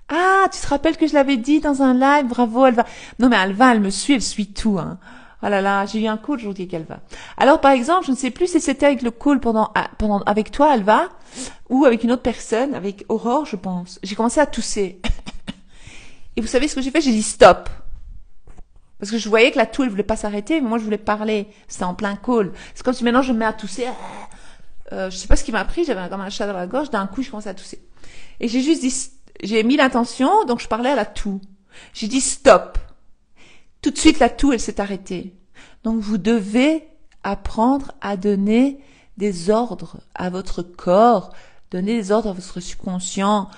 Ah, tu te rappelles que je l'avais dit dans un live, bravo, elle va. Non mais elle me suit, elle suit tout, hein. Oh là là, j'ai eu un call, je vous dis qu'elle va. Alors par exemple, je ne sais plus si c'était avec le call pendant avec toi, Alva, ou avec une autre personne, avec Aurore, je pense. J'ai commencé à tousser. Et vous savez ce que j'ai fait? J'ai dit stop. Parce que je voyais que la toux, elle voulait pas s'arrêter, mais moi je voulais parler. C'était en plein call. C'est comme si maintenant je me mets à tousser. Je sais pas ce qui m'a pris, j'avais comme un chat dans la gorge, d'un coup je commençais à tousser. Et j'ai juste dit, j'ai mis l'intention, donc je parlais à la toux. J'ai dit stop. Tout de suite la toux, elle s'est arrêtée. Donc vous devez apprendre à donner des ordres à votre corps, donner des ordres à votre subconscient.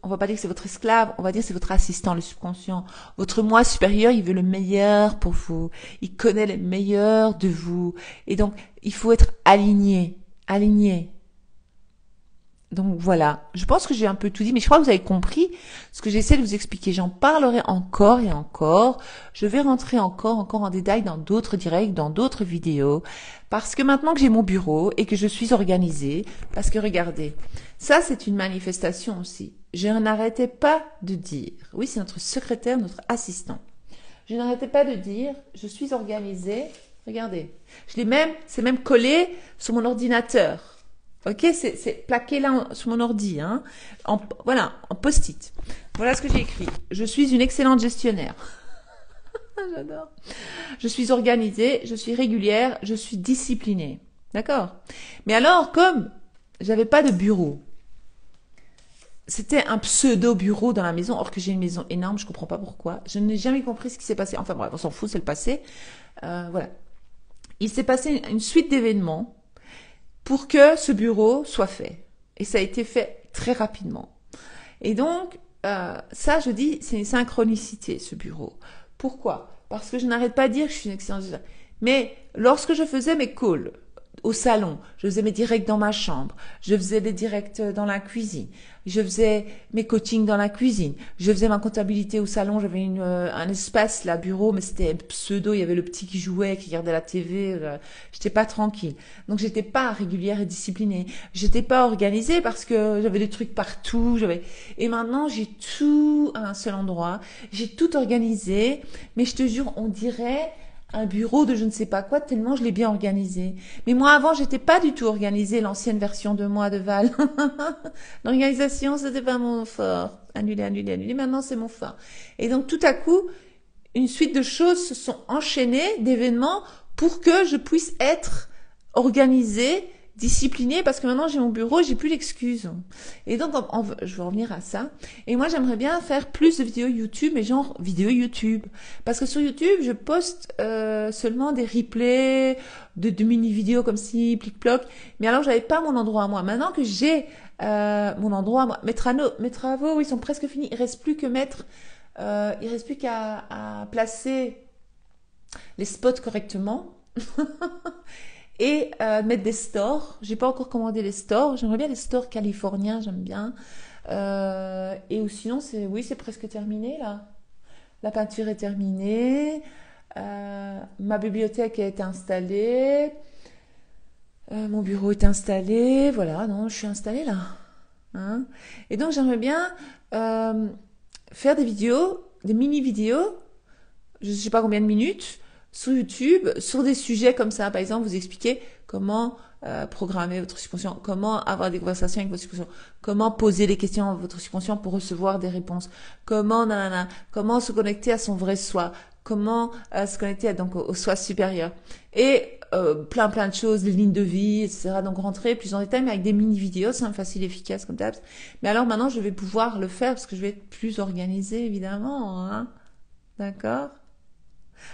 On va pas dire que c'est votre esclave, on va dire que c'est votre assistant, le subconscient. Votre moi supérieur, il veut le meilleur pour vous. Il connaît le meilleur de vous. Et donc, il faut être aligné. Aligné. Donc voilà, je pense que j'ai un peu tout dit, mais je crois que vous avez compris ce que j'essaie de vous expliquer. J'en parlerai encore et encore. Je vais rentrer encore en détail dans d'autres directs, dans d'autres vidéos, parce que maintenant que j'ai mon bureau et que je suis organisée, parce que regardez, ça c'est une manifestation aussi. Je n'arrêtais pas de dire, oui c'est notre secrétaire, notre assistant. Je n'arrêtais pas de dire, je suis organisée. Regardez, c'est même collé sur mon ordinateur. Ok, c'est plaqué là sur mon ordi, hein. Voilà, en post-it. Voilà ce que j'ai écrit. Je suis une excellente gestionnaire. J'adore. Je suis organisée, je suis régulière, je suis disciplinée. D'accord? Mais alors, comme j'avais pas de bureau, c'était un pseudo-bureau dans la maison, or que j'ai une maison énorme, je comprends pas pourquoi. Je n'ai jamais compris ce qui s'est passé. Enfin bref, on s'en fout, c'est le passé. Voilà. Il s'est passé une suite d'événements pour que ce bureau soit fait. Et ça a été fait très rapidement. Et donc, ça, je dis, c'est une synchronicité, ce bureau. Pourquoi? Parce que je n'arrête pas de dire que je suis une excellente. Mais lorsque je faisais mes calls au salon, je faisais mes directs dans ma chambre, je faisais des directs dans la cuisine, je faisais mes coachings dans la cuisine, je faisais ma comptabilité au salon, j'avais un espace là, bureau, mais c'était pseudo, il y avait le petit qui jouait, qui regardait la TV, j'étais pas tranquille. Donc j'étais pas régulière et disciplinée, j'étais pas organisée parce que j'avais des trucs partout, et maintenant j'ai tout à un seul endroit, j'ai tout organisé, mais je te jure, on dirait un bureau de je ne sais pas quoi, tellement je l'ai bien organisé. Mais moi, avant, j'étais pas du tout organisée, l'ancienne version de moi, de Val. L'organisation, c'était pas mon fort. Annulé, annulé, annulé. Maintenant, c'est mon fort. Et donc, tout à coup, une suite de choses se sont enchaînées, d'événements, pour que je puisse être organisée, disciplinée, parce que maintenant j'ai mon bureau, j'ai plus d'excuses. Et donc, je vais revenir à ça. Et moi, j'aimerais bien faire plus de vidéos YouTube, mais genre vidéos YouTube. Parce que sur YouTube, je poste seulement des replays, de mini-vidéos comme si, plic-ploc. Mais alors, j'avais pas mon endroit à moi. Maintenant que j'ai mon endroit à moi, mes travaux, ils sont presque finis. Il reste plus qu'à placer les spots correctement. Et mettre des stores. J'ai pas encore commandé les stores. J'aimerais bien les stores californiens, j'aime bien. Et ou sinon, c'est presque terminé là. La peinture est terminée. Ma bibliothèque a été installée. Mon bureau est installé. Voilà, non, je suis installée là. Hein. Et donc, j'aimerais bien faire des vidéos, des mini-vidéos. Je sais pas combien de minutes sur YouTube, sur des sujets comme ça. Par exemple, vous expliquer comment programmer votre subconscient, comment avoir des conversations avec votre subconscient, comment poser des questions à votre subconscient pour recevoir des réponses, comment se connecter à son vrai soi, comment se connecter donc au soi supérieur. Et plein de choses, les lignes de vie, etc. Donc rentrer plus en détail, mais avec des mini-vidéos, c'est facile, efficace comme ça. Mais alors maintenant, je vais pouvoir le faire parce que je vais être plus organisée, évidemment. Hein. D'accord?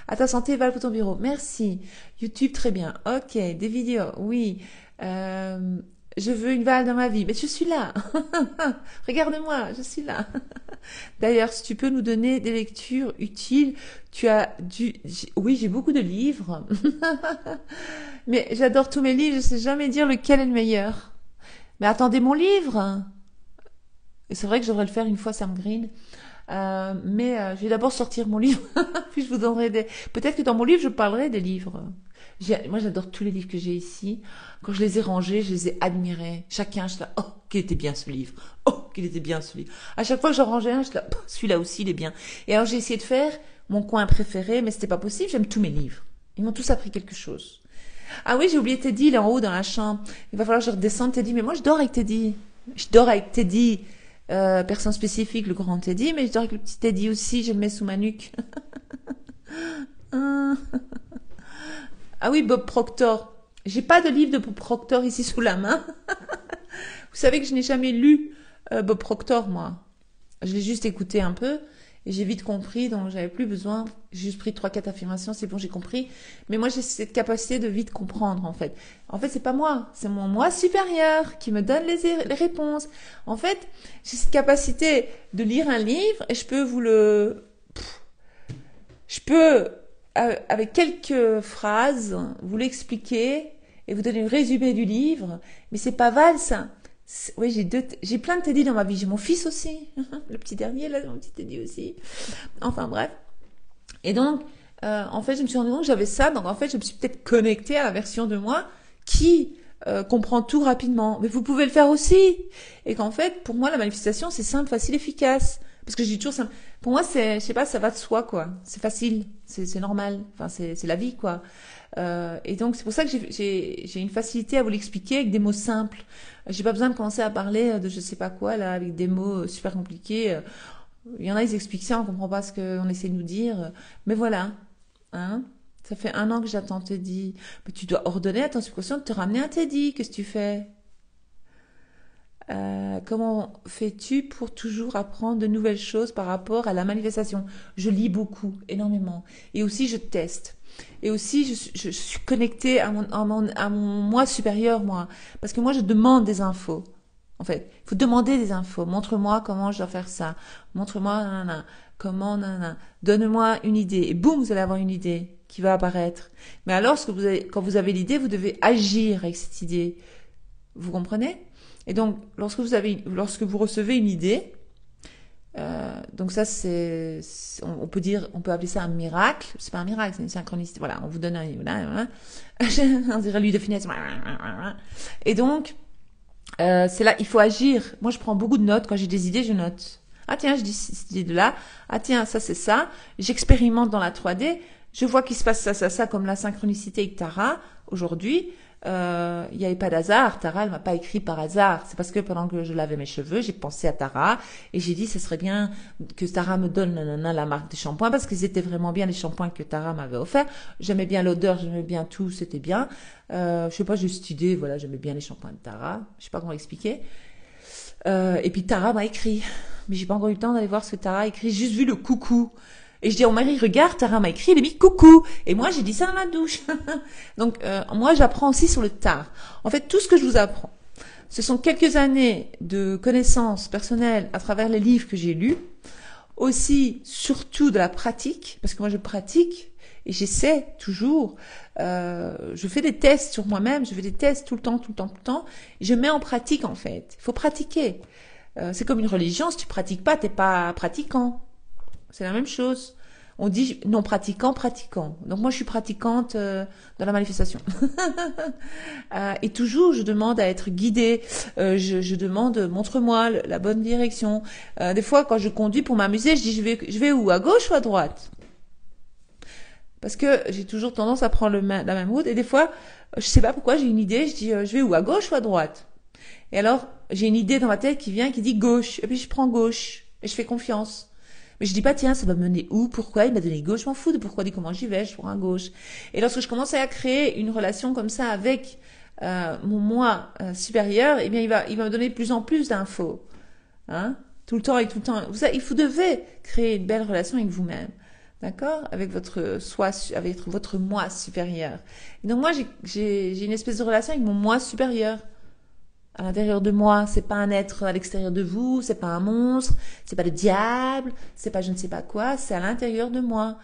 À ta santé, Val pour ton bureau. Merci. YouTube, très bien. Ok, des vidéos, oui. Je veux une Val dans ma vie. Mais je suis là. Regarde-moi, je suis là. D'ailleurs, si tu peux nous donner des lectures utiles, tu as oui, j'ai beaucoup de livres. Mais j'adore tous mes livres, je sais jamais dire lequel est le meilleur. Mais attendez mon livre. Et c'est vrai que je devrais le faire une fois, Sam Green. Mais je vais d'abord sortir mon livre, puis je vous donnerai des... Peut-être que dans mon livre, je parlerai des livres. Moi, j'adore tous les livres que j'ai ici. Quand je les ai rangés, je les ai admirés. Chacun, je dis, oh, qu'il était bien ce livre. Oh, qu'il était bien ce livre. À chaque fois que j'en rangeais un, je dis, oh, celui-là aussi, il est bien. Et alors, j'ai essayé de faire mon coin préféré, mais c'était pas possible. J'aime tous mes livres. Ils m'ont tous appris quelque chose. Ah oui, j'ai oublié Teddy, il est en haut dans la chambre. Il va falloir que je redescende Teddy. Mais moi, je dors avec Teddy. Je dors avec Teddy. Personne spécifique, le grand Teddy, mais je dors avec le petit Teddy aussi, je le mets sous ma nuque. Ah oui, Bob Proctor. J'ai pas de livre de Bob Proctor ici sous la main. Vous savez que je n'ai jamais lu Bob Proctor, moi. Je l'ai juste écouté un peu et j'ai vite compris, donc j'avais plus besoin. J'ai juste pris 3-4 affirmations, c'est bon, j'ai compris. Mais moi, j'ai cette capacité de vite comprendre, en fait. En fait, c'est pas moi, c'est mon moi supérieur qui me donne les réponses. En fait, j'ai cette capacité de lire un livre et je peux je peux, avec quelques phrases, vous l'expliquer et vous donner un résumé du livre. Mais c'est pas Val, ça. Oui, j'ai plein de Teddy dans ma vie. J'ai mon fils aussi, le petit dernier là, mon petit Teddy aussi. Enfin bref. Et donc, en fait, je me suis rendu compte que j'avais ça. Donc en fait, je me suis peut-être connectée à la version de moi qui comprend tout rapidement. Mais vous pouvez le faire aussi. Et qu'en fait, pour moi, la manifestation, c'est simple, facile, efficace. Parce que je dis toujours simple. Pour moi, je sais pas, ça va de soi, quoi. C'est facile, c'est normal. Enfin, c'est la vie, quoi. Et donc c'est pour ça que j'ai une facilité à vous l'expliquer avec des mots simples. J'ai pas besoin de commencer à parler de je sais pas quoi là avec des mots super compliqués. Il y en a, ils expliquent ça, on comprend pas ce qu'on essaie de nous dire. Mais voilà, hein. Ça fait 1 an que j'attends Teddy. Mais tu dois ordonner à ton subconscient de te ramener un Teddy. Qu'est-ce que tu fais? Comment fais-tu pour toujours apprendre de nouvelles choses par rapport à la manifestation? Je lis beaucoup, énormément. Et aussi, je teste. Et aussi, je suis connectée à mon moi supérieur, moi. Parce que moi, je demande des infos. En fait, il faut demander des infos. Montre-moi comment je dois faire ça. Montre-moi, nanana, comment, nanana. Donne-moi une idée. Et boum, vous allez avoir une idée qui va apparaître. Mais alors, quand vous avez l'idée, vous devez agir avec cette idée. Vous comprenez? Et donc, lorsque vous recevez une idée, donc ça on peut appeler ça un miracle. C'est pas un miracle, c'est une synchronicité. Voilà, on vous donne voilà. On dirait lui de finesse. Et donc, c'est là, il faut agir. Moi, je prends beaucoup de notes quand j'ai des idées, je note. Ah tiens, je dis cette idée de là. Ah tiens, ça c'est ça. J'expérimente dans la 3D. Je vois qu'il se passe ça, comme la synchronicité avec Tara aujourd'hui. Il n'y avait pas d'hasard. Tara, elle m'a pas écrit par hasard. C'est parce que pendant que je lavais mes cheveux, j'ai pensé à Tara et j'ai dit, ce serait bien que Tara me donne la marque des shampoings parce qu'ils étaient vraiment bien les shampoings que Tara m'avait offert. J'aimais bien l'odeur, j'aimais bien tout, c'était bien. Je sais pas, j'ai cette idée, voilà, j'aimais bien les shampoings de Tara. Je sais pas comment expliquer. Et puis Tara m'a écrit, mais j'ai pas encore eu le temps d'aller voir ce que Tara a écrit. J'ai juste vu le coucou. Et je dis à mon mari, regarde, Tara m'a écrit, elle a mis coucou. Et moi, j'ai dit ça dans la douche. Donc, moi, j'apprends aussi sur le tard. En fait, tout ce que je vous apprends, ce sont quelques années de connaissances personnelles à travers les livres que j'ai lus. Aussi, surtout de la pratique, parce que moi, je pratique et j'essaie toujours. Je fais des tests sur moi-même, je fais des tests tout le temps. Et je mets en pratique, en fait. Il faut pratiquer. C'est comme une religion, si tu pratiques pas, t'es pas pratiquant. C'est la même chose. On dit non pratiquant. Donc moi, je suis pratiquante dans la manifestation. Et toujours, je demande à être guidée. Je demande, montre-moi la bonne direction. Des fois, quand je conduis pour m'amuser, je dis, je vais où? À gauche ou à droite? Parce que j'ai toujours tendance à prendre la même route. Et des fois, je sais pas pourquoi, j'ai une idée, je dis, je vais où? À gauche ou à droite? Et alors, j'ai une idée dans ma tête qui vient, qui dit gauche. Et puis je prends gauche. Et je fais confiance. Mais je dis pas, tiens, ça va me mener où? Pourquoi? Il m'a donné gauche, je m'en fous de pourquoi, dit comment j'y vais, je prends à gauche. Et lorsque je commence à créer une relation comme ça avec mon moi supérieur, eh bien, il va me donner de plus en plus d'infos. Hein? Tout le temps et tout le temps. Vous devez créer une belle relation avec vous-même. D'accord? Avec votre soi, avec votre moi supérieur. Et donc moi, j'ai une espèce de relation avec mon moi supérieur. À l'intérieur de moi, c'est pas un être à l'extérieur de vous, c'est pas un monstre, c'est pas le diable, c'est pas je ne sais pas quoi, c'est à l'intérieur de moi.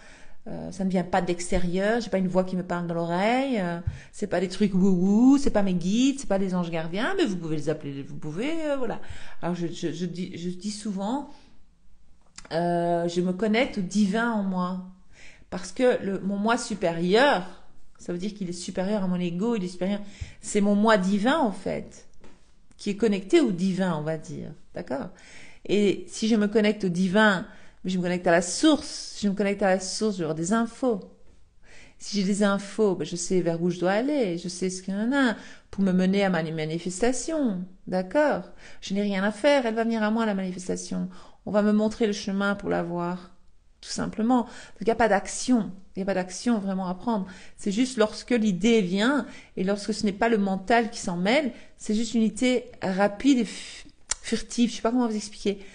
Ça ne vient pas de l'extérieur, j'ai pas une voix qui me parle dans l'oreille, c'est pas des trucs wouhou, c'est pas mes guides, c'est pas des anges gardiens, mais vous pouvez les appeler, vous pouvez, voilà. Alors je dis souvent, je me connecte au divin en moi, parce que mon moi supérieur, ça veut dire qu'il est supérieur à mon ego, il est supérieur, c'est mon moi divin en fait, qui est connecté au divin, on va dire, d'accord? Et si je me connecte au divin, je me connecte à la source. Si je me connecte à la source, je vais avoir des infos. Si j'ai des infos, je sais vers où je dois aller. Je sais ce qu'il y en a pour me mener à ma manifestation. D'accord? Je n'ai rien à faire. Elle va venir à moi, la manifestation. On va me montrer le chemin pour la voir. Tout simplement. Donc, il n'y a pas d'action. Il n'y a pas d'action vraiment à prendre. C'est juste lorsque l'idée vient et lorsque ce n'est pas le mental qui s'en mêle, c'est juste une idée rapide et furtive. Je ne sais pas comment vous expliquer.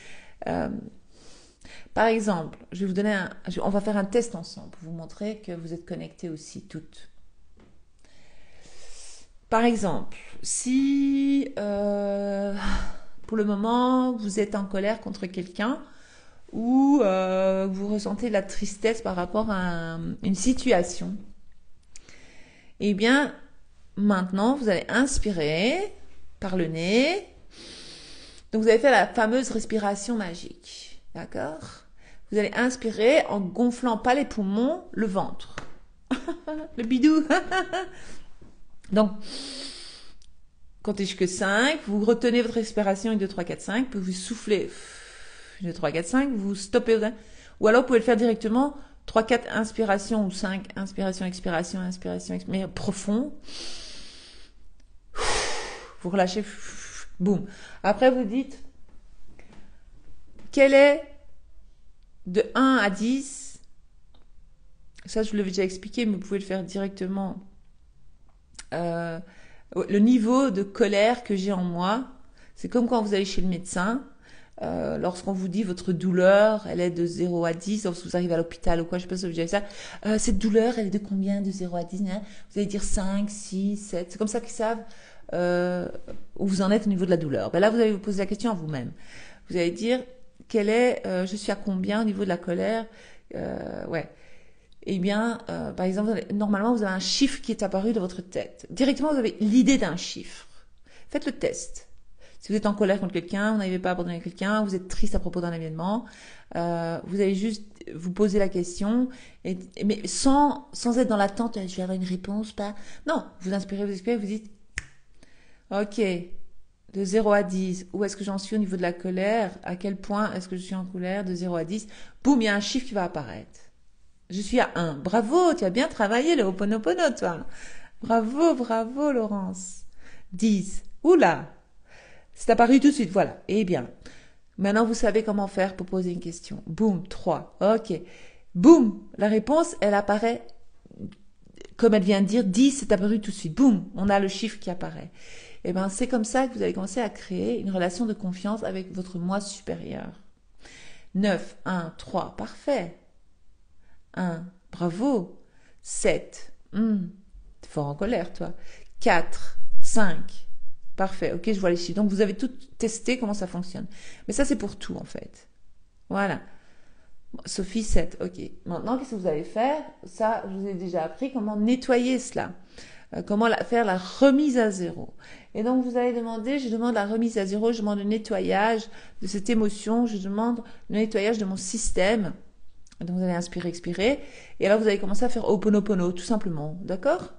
Par exemple, je vais vous donner on va faire un test ensemble pour vous montrer que vous êtes connectés aussi toutes. Par exemple, si pour le moment vous êtes en colère contre quelqu'un ou vous ressentez de la tristesse par rapport à une situation, eh bien maintenant vous allez inspirer par le nez. Donc vous allez faire la fameuse respiration magique, d'accord? Vous allez inspirer en gonflant pas les poumons, le ventre. Le bidou. Donc, comptez jusqu'à 5, vous retenez votre respiration 1, 2, 3, 4, 5, puis vous soufflez 1, 2, 3, 4, 5, vous stoppez. Ou alors vous pouvez le faire directement 3, 4 inspirations ou 5 inspiration, expiration, mais profond. Vous relâchez. Boum. Après vous dites quel est de 1 à 10, ça je vous l'avais déjà expliqué, mais vous pouvez le faire directement, le niveau de colère que j'ai en moi. C'est comme quand vous allez chez le médecin, lorsqu'on vous dit votre douleur, elle est de 0 à 10, lorsque vous arrivez à l'hôpital ou quoi, je sais pas si vous avez ça, cette douleur, elle est de combien de 0 à 10, hein? Vous allez dire 5, 6, 7, c'est comme ça qu'ils savent où vous en êtes au niveau de la douleur. Ben là, vous allez vous poser la question à vous-même. Vous allez dire, je suis à combien au niveau de la colère? Ouais. Eh bien, par exemple, normalement, vous avez un chiffre qui est apparu dans votre tête. Directement, vous avez l'idée d'un chiffre. Faites le test. Si vous êtes en colère contre quelqu'un, vous n'arrivez pas à pardonner quelqu'un, vous êtes triste à propos d'un événement, vous allez juste vous poser la question, mais sans être dans l'attente, je vais avoir une réponse, pas. Non, vous inspirez, vous dites, ok, de 0 à 10, où est-ce que j'en suis au niveau de la colère? À quel point est-ce que je suis en colère? De 0 à 10, boum, il y a un chiffre qui va apparaître. Je suis à 1. Bravo, tu as bien travaillé le Ho'oponopono, toi. Bravo, bravo, Laurence. 10. Oula, c'est apparu tout de suite, voilà. Eh bien, maintenant vous savez comment faire pour poser une question. Boum, 3. Ok. Boum, la réponse, elle apparaît, comme elle vient de dire, 10, c'est apparu tout de suite. Boum, on a le chiffre qui apparaît. Eh bien, c'est comme ça que vous allez commencer à créer une relation de confiance avec votre moi supérieur. 9, 1, 3, parfait. 1, bravo. 7, t'es fort en colère, toi. 4, 5, parfait, ok, je vois les chiffres. Donc, vous avez tout testé comment ça fonctionne. Mais ça, c'est pour tout, en fait. Voilà. Sophie, 7, ok. Maintenant, qu'est-ce que vous allez faire? Ça, je vous ai déjà appris comment nettoyer cela. Comment faire la remise à zéro. Et donc, vous allez demander, je demande la remise à zéro, je demande le nettoyage de cette émotion, je demande le nettoyage de mon système. Donc, vous allez inspirer, expirer. Et alors, vous allez commencer à faire Ho'oponopono, tout simplement. D'accord?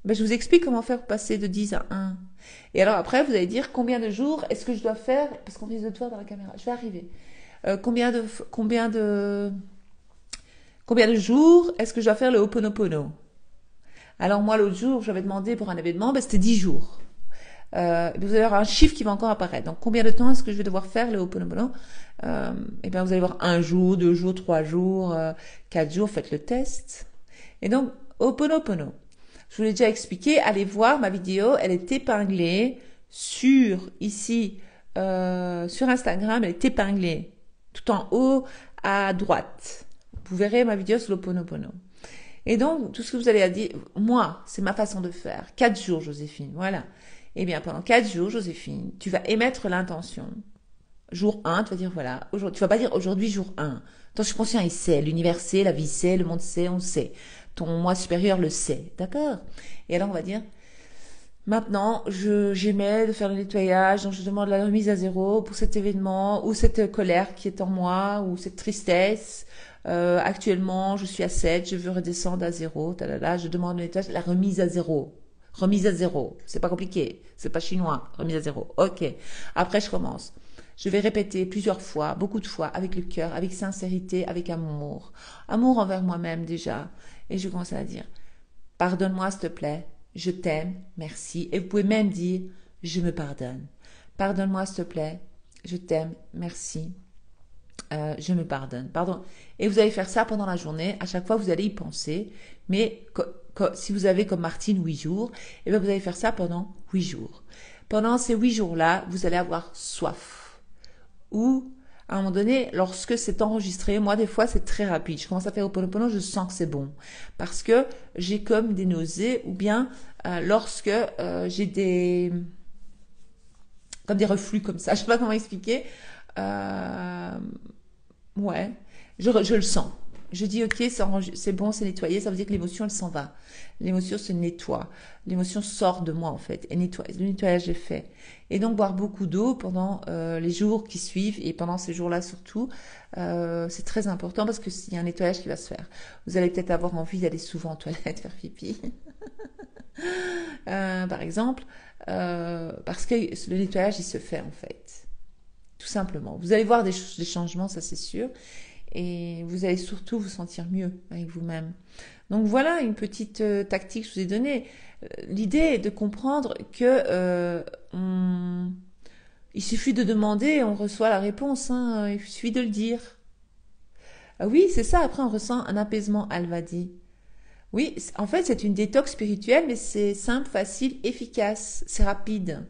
Ben, je vous explique comment faire pour passer de 10 à 1. Et alors, après, vous allez dire combien de jours est-ce que je dois faire, parce qu'on risque de te voir dans la caméra. Je vais arriver. Combien Combien de jours est-ce que je dois faire le Ho'oponopono? Alors moi, l'autre jour, j'avais demandé pour un événement, ben, c'était 10 jours. Vous allez avoir un chiffre qui va encore apparaître. Donc, combien de temps est-ce que je vais devoir faire le Ho'oponopono? Et bien, vous allez voir 1 jour, 2 jours, 3 jours, 4 jours, faites le test. Et donc, Ho'oponopono. Je vous l'ai déjà expliqué, allez voir ma vidéo, elle est épinglée ici, sur Instagram, elle est épinglée, tout en haut à droite. Vous verrez ma vidéo sur l'Ho'oponopono. Et donc, tout ce que vous allez dire, moi, c'est ma façon de faire. 4 jours, Joséphine, voilà. Eh bien, pendant 4 jours, Joséphine, tu vas émettre l'intention. Jour 1, tu vas dire, voilà, tu vas pas dire aujourd'hui, jour 1. Ton subconscient, il sait, l'univers sait, la vie sait, le monde sait, on sait. Ton moi supérieur le sait, d'accord? Et alors, on va dire, maintenant, j'émets de faire le nettoyage, donc je demande la remise à zéro pour cet événement, ou cette colère qui est en moi, ou cette tristesse. Actuellement, je suis à 7, je veux redescendre à 0, je demande le nettoyage, la remise à zéro. Remise à zéro. C'est pas compliqué. C'est pas chinois. Remise à zéro. Ok. Après, je commence. Je vais répéter plusieurs fois, beaucoup de fois, avec le cœur, avec sincérité, avec amour. Amour envers moi-même déjà. Et je commence à dire, pardonne-moi s'il te plaît, je t'aime, merci. Et vous pouvez même dire, je me pardonne. Pardonne-moi s'il te plaît, je t'aime, merci. Je me pardonne. Pardon. Et vous allez faire ça pendant la journée. À chaque fois, vous allez y penser. Mais si vous avez comme Martine 8 jours, et bien vous allez faire ça pendant 8 jours. Pendant ces 8 jours-là, vous allez avoir soif. Ou, à un moment donné, lorsque c'est enregistré, moi, des fois, c'est très rapide. Je commence à faire Ho'oponopono, je sens que c'est bon. Parce que j'ai comme des nausées, ou bien lorsque j'ai comme des reflux comme ça. Je sais pas comment expliquer. Ouais, je le sens. Je dis, ok, c'est bon, c'est nettoyé, ça veut dire que l'émotion, elle s'en va. L'émotion se nettoie. L'émotion sort de moi, en fait. Et le nettoyage est fait. Et donc, boire beaucoup d'eau pendant les jours qui suivent, et pendant ces jours-là surtout, c'est très important parce qu'il y a un nettoyage qui va se faire. Vous allez peut-être avoir envie d'aller souvent aux toilettes faire pipi, par exemple, parce que le nettoyage, il se fait, en fait. Tout simplement. Vous allez voir des changements, ça c'est sûr. Et vous allez surtout vous sentir mieux avec vous-même. Donc voilà une petite tactique que je vous ai donnée. L'idée est de comprendre que il suffit de demander et on reçoit la réponse. Hein. Il suffit de le dire. Ah oui, c'est ça. Après, on ressent un apaisement, Alva dit. Oui, en fait, c'est une détox spirituelle, mais c'est simple, facile, efficace. C'est rapide.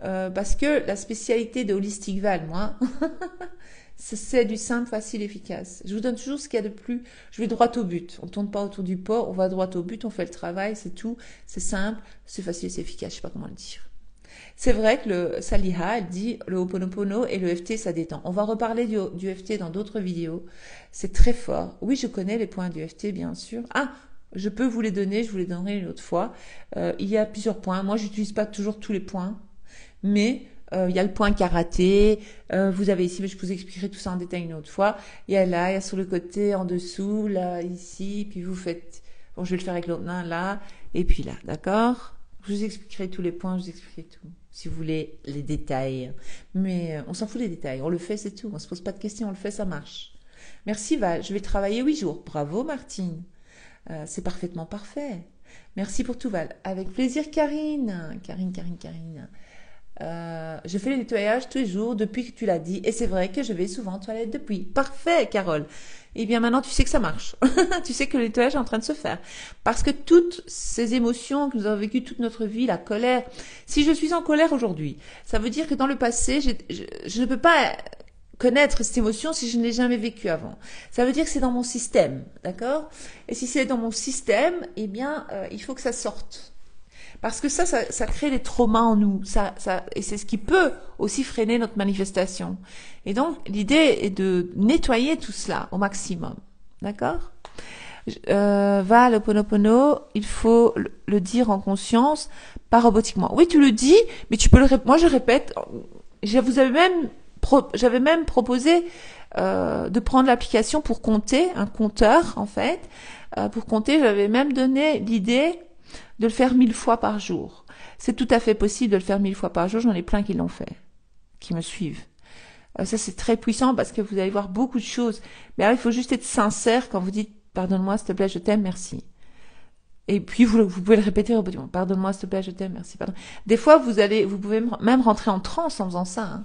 Parce que la spécialité de Holistic Val, moi, c'est du simple, facile, efficace. Je vous donne toujours ce qu'il y a de plus. Je vais droit au but. On ne tourne pas autour du pot, on va droit au but, on fait le travail, c'est tout. C'est simple, c'est facile, c'est efficace. Je sais pas comment le dire. C'est vrai que le Saliha, elle dit le Ho'oponopono et le FT, ça détend. On va reparler du FT dans d'autres vidéos. C'est très fort. Oui, je connais les points du FT, bien sûr. Ah, je peux vous les donner, je vous les donnerai une autre fois. Il y a plusieurs points. Moi, j'utilise pas toujours tous les points. Mais il y a le point karaté, vous avez ici, mais je vous expliquerai tout ça en détail une autre fois. Il y a là, il y a sur le côté, en dessous, là, ici, puis vous faites, bon, je vais le faire avec l'autre main, là, et puis là, d'accord? Je vous expliquerai tous les points, je vous expliquerai tout, si vous voulez les détails. Mais on s'en fout des détails, on le fait, c'est tout, on se pose pas de questions, on le fait, ça marche. Merci Val, je vais travailler 8 jours. Bravo Martine, c'est parfaitement parfait. Merci pour tout Val. Avec plaisir Karine. Karine. Je fais le nettoyage tous les jours depuis que tu l'as dit et c'est vrai que je vais souvent aux toilettes depuis. Parfait, Carole. Eh bien, maintenant, tu sais que ça marche. Tu sais que le nettoyage est en train de se faire. Parce que toutes ces émotions que nous avons vécues toute notre vie, la colère, si je suis en colère aujourd'hui, ça veut dire que dans le passé, je ne peux pas connaître cette émotion si je ne l'ai jamais vécue avant. Ça veut dire que c'est dans mon système, d'accord? Et si c'est dans mon système, eh bien, il faut que ça sorte. Parce que ça crée des traumas en nous. Et c'est ce qui peut aussi freiner notre manifestation. Et donc, l'idée est de nettoyer tout cela au maximum. D'accord? Va, le Ho'oponopono, il faut le dire en conscience, pas robotiquement. Oui, tu le dis, mais tu peux le répéter. Moi, je répète. J'avais même proposé de prendre l'application pour compter, un compteur, en fait. Pour compter, j'avais même donné l'idée de le faire 1000 fois par jour. C'est tout à fait possible de le faire 1000 fois par jour. J'en ai plein qui l'ont fait, qui me suivent. Ça, c'est très puissant parce que vous allez voir beaucoup de choses. Mais alors, il faut juste être sincère quand vous dites pardonne-moi, s'il te plaît, je t'aime, merci. Et puis vous pouvez le répéter au bout du moment. Pardonne-moi, s'il te plaît, je t'aime, merci, pardon. Des fois, vous pouvez même rentrer en transe en faisant ça. Hein.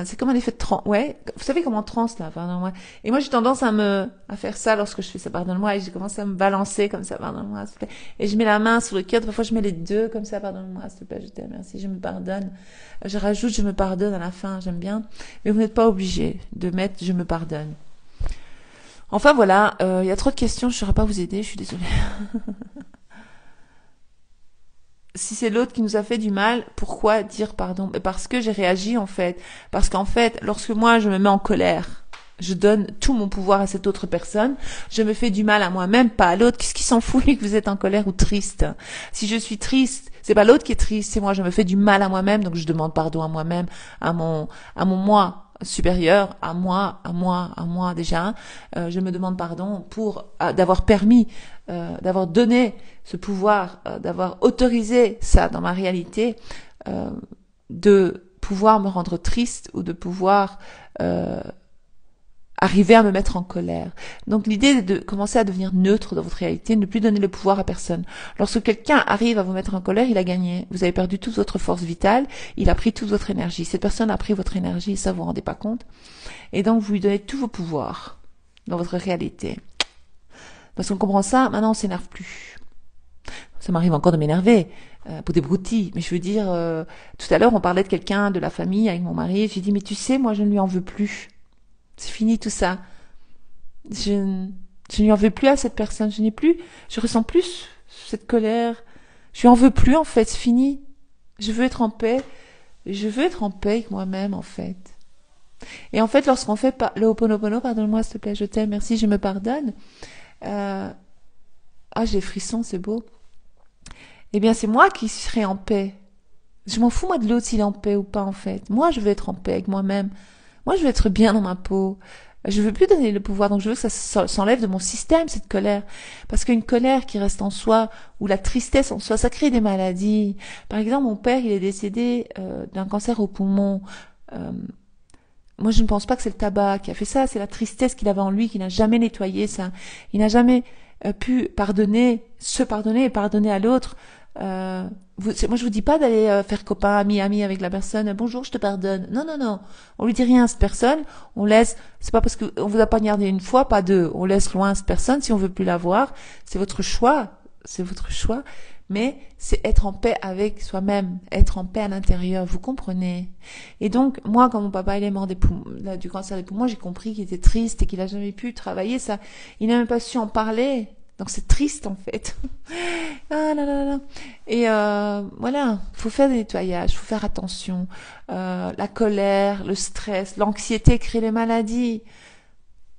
C'est comme un effet de transe. Ouais, vous savez comment en transe là, pardonne-moi. Et moi j'ai tendance à faire ça lorsque je fais ça, pardonne-moi, et j'ai commencé à me balancer comme ça, pardonne-moi, s'il te plaît. Et je mets la main sur le cœur, parfois je mets les deux comme ça, pardonne-moi, s'il te plaît, je t'aime, merci, je me pardonne. Je rajoute je me pardonne à la fin, j'aime bien. Mais vous n'êtes pas obligé de mettre je me pardonne. Enfin voilà, y a trop de questions, je ne saurais pas vous aider, je suis désolée. Si c'est l'autre qui nous a fait du mal, pourquoi dire pardon? Parce que j'ai réagi en fait. Parce qu'en fait, lorsque moi je me mets en colère, je donne tout mon pouvoir à cette autre personne, je me fais du mal à moi-même, pas à l'autre. Qu'est-ce qui s'en fout que vous êtes en colère ou triste? Si je suis triste, c'est pas l'autre qui est triste, c'est moi, je me fais du mal à moi-même, donc je demande pardon à moi-même, à mon moi supérieur, à moi déjà. Je me demande pardon pour d'avoir permis, d'avoir donné ce pouvoir, d'avoir autorisé ça dans ma réalité, de pouvoir me rendre triste ou de pouvoir arriver à me mettre en colère. Donc l'idée est de commencer à devenir neutre dans votre réalité, ne plus donner le pouvoir à personne. Lorsque quelqu'un arrive à vous mettre en colère, il a gagné. Vous avez perdu toute votre force vitale, il a pris toute votre énergie. Cette personne a pris votre énergie, ça vous rendez pas compte. Et donc vous lui donnez tous vos pouvoirs dans votre réalité. Parce qu'on comprend ça, maintenant on s'énerve plus. Ça m'arrive encore de m'énerver pour des broutilles, mais je veux dire, tout à l'heure on parlait de quelqu'un de la famille avec mon mari, j'ai dit mais tu sais, moi je ne lui en veux plus. C'est fini tout ça. Je ne lui en veux plus à cette personne. Je ressens plus cette colère. Je lui en veux plus en fait. C'est fini. Je veux être en paix. Je veux être en paix avec moi-même en fait. Et en fait, lorsqu'on fait le Ho'oponopono, pardonne-moi s'il te plaît, je t'aime, merci, je me pardonne. J'ai des frissons, c'est beau. Eh bien, c'est moi qui serai en paix. Je m'en fous moi de l'autre s'il est en paix ou pas en fait. Moi, je veux être en paix avec moi-même. Moi, je veux être bien dans ma peau. Je veux plus donner le pouvoir, donc je veux que ça s'enlève de mon système, cette colère. Parce qu'une colère qui reste en soi, ou la tristesse en soi, ça crée des maladies. Par exemple, mon père, il est décédé d'un cancer au poumon. Moi, je ne pense pas que c'est le tabac qui a fait ça, c'est la tristesse qu'il avait en lui, qui n'a jamais nettoyé ça. Il n'a jamais pu se pardonner et pardonner à l'autre. Moi, je vous dis pas d'aller faire copain, ami avec la personne. Bonjour, je te pardonne. Non, non, non. On lui dit rien à cette personne. On laisse. C'est pas parce que on vous a pas poignardé une fois, pas deux. On laisse loin cette personne si on veut plus la voir. C'est votre choix. C'est votre choix. Mais c'est être en paix avec soi-même, être en paix à l'intérieur. Vous comprenez? Et donc, moi, quand mon papa il est mort du cancer des poumons, j'ai compris qu'il était triste et qu'il a jamais pu travailler ça. Il n'a même pas su en parler. Donc c'est triste en fait. Ah là là là. Et voilà, faut faire des nettoyages, faut faire attention. La colère, le stress, l'anxiété créent les maladies.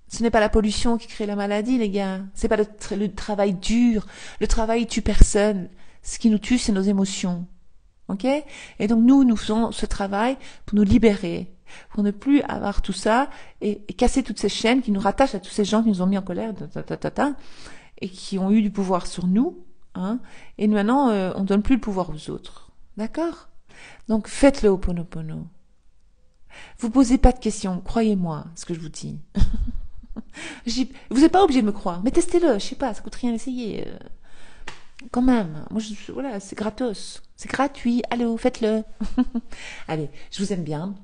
Ce n'est pas la pollution qui crée la maladie, les gars. C'est pas le travail dur. Le travail tue personne. Ce qui nous tue, c'est nos émotions. Ok? Et donc nous faisons ce travail pour nous libérer, pour ne plus avoir tout ça et casser toutes ces chaînes qui nous rattachent à tous ces gens qui nous ont mis en colère. Et qui ont eu du pouvoir sur nous, hein, et maintenant, on donne plus le pouvoir aux autres. D'accord? Donc, faites le Ho'oponopono. Vous posez pas de questions, croyez-moi, ce que je vous dis. Vous n'êtes pas obligé de me croire, mais testez-le, je sais pas, ça coûte rien d'essayer. Quand même, moi, voilà, c'est gratos. C'est gratuit, allez, faites-le. Allez, je vous aime bien.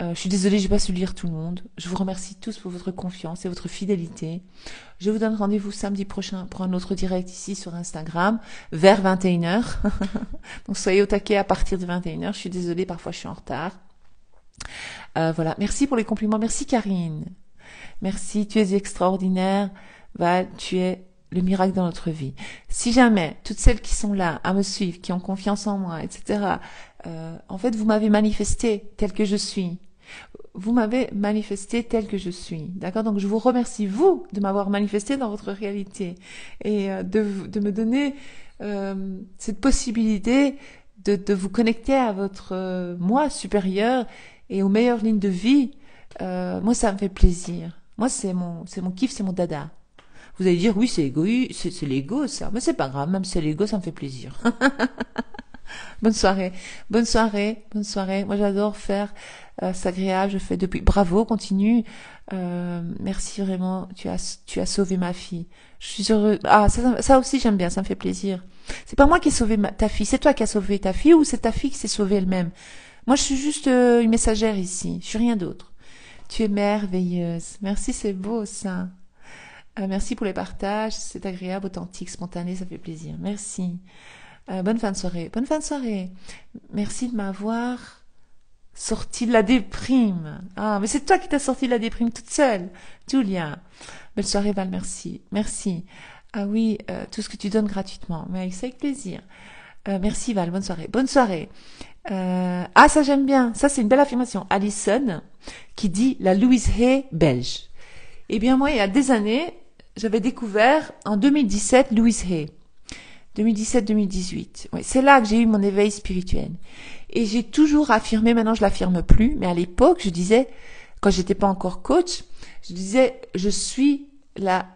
Je suis désolée, j'ai pas su lire tout le monde. Je vous remercie tous pour votre confiance et votre fidélité. Je vous donne rendez-vous samedi prochain pour un autre direct ici sur Instagram, vers 21h. Donc soyez au taquet à partir de 21h. Je suis désolée, parfois je suis en retard. Voilà, merci pour les compliments. Merci Karine. Merci, tu es extraordinaire. Val, tu es le miracle dans notre vie. Si jamais, toutes celles qui sont là à me suivre, qui ont confiance en moi, etc., en fait, vous m'avez manifesté tel que je suis. Vous m'avez manifesté tel que je suis. D'accord? Donc, je vous remercie, vous, de m'avoir manifesté dans votre réalité et de me donner cette possibilité de vous connecter à votre moi supérieur et aux meilleures lignes de vie. Moi, ça me fait plaisir. Moi, c'est mon kiff, c'est mon dada. Vous allez dire, oui, c'est l'ego, ça. Mais c'est pas grave, même si c'est l'ego, ça me fait plaisir. Bonne soirée, bonne soirée, bonne soirée. Moi, j'adore faire, c'est agréable. Je fais depuis. Bravo, continue. Merci vraiment. Tu as sauvé ma fille. Je suis heureuse. Ah, ça aussi, j'aime bien. Ça me fait plaisir. C'est pas moi qui ai sauvé ta fille. C'est toi qui as sauvé ta fille ou c'est ta fille qui s'est sauvée elle-même. Moi, je suis juste une messagère ici. Je suis rien d'autre. Tu es merveilleuse. Merci, c'est beau ça. Merci pour les partages. C'est agréable, authentique, spontané. Ça fait plaisir. Merci. Bonne fin de soirée. Bonne fin de soirée. Merci de m'avoir sorti de la déprime. Ah, mais c'est toi qui t'as sorti de la déprime toute seule. Julia. Belle soirée, Val. Merci. Merci. Ah oui, tout ce que tu donnes gratuitement. Mais c'est avec plaisir. Merci, Val. Bonne soirée. Bonne soirée. Ah, ça j'aime bien. Ça, c'est une belle affirmation. Alison, qui dit la Louise Hay belge. Eh bien, moi, il y a des années, j'avais découvert en 2017 Louise Hay. 2017-2018. Oui, c'est là que j'ai eu mon éveil spirituel. Et j'ai toujours affirmé, maintenant je l'affirme plus, mais à l'époque, je disais, quand j'étais pas encore coach, je disais, je suis la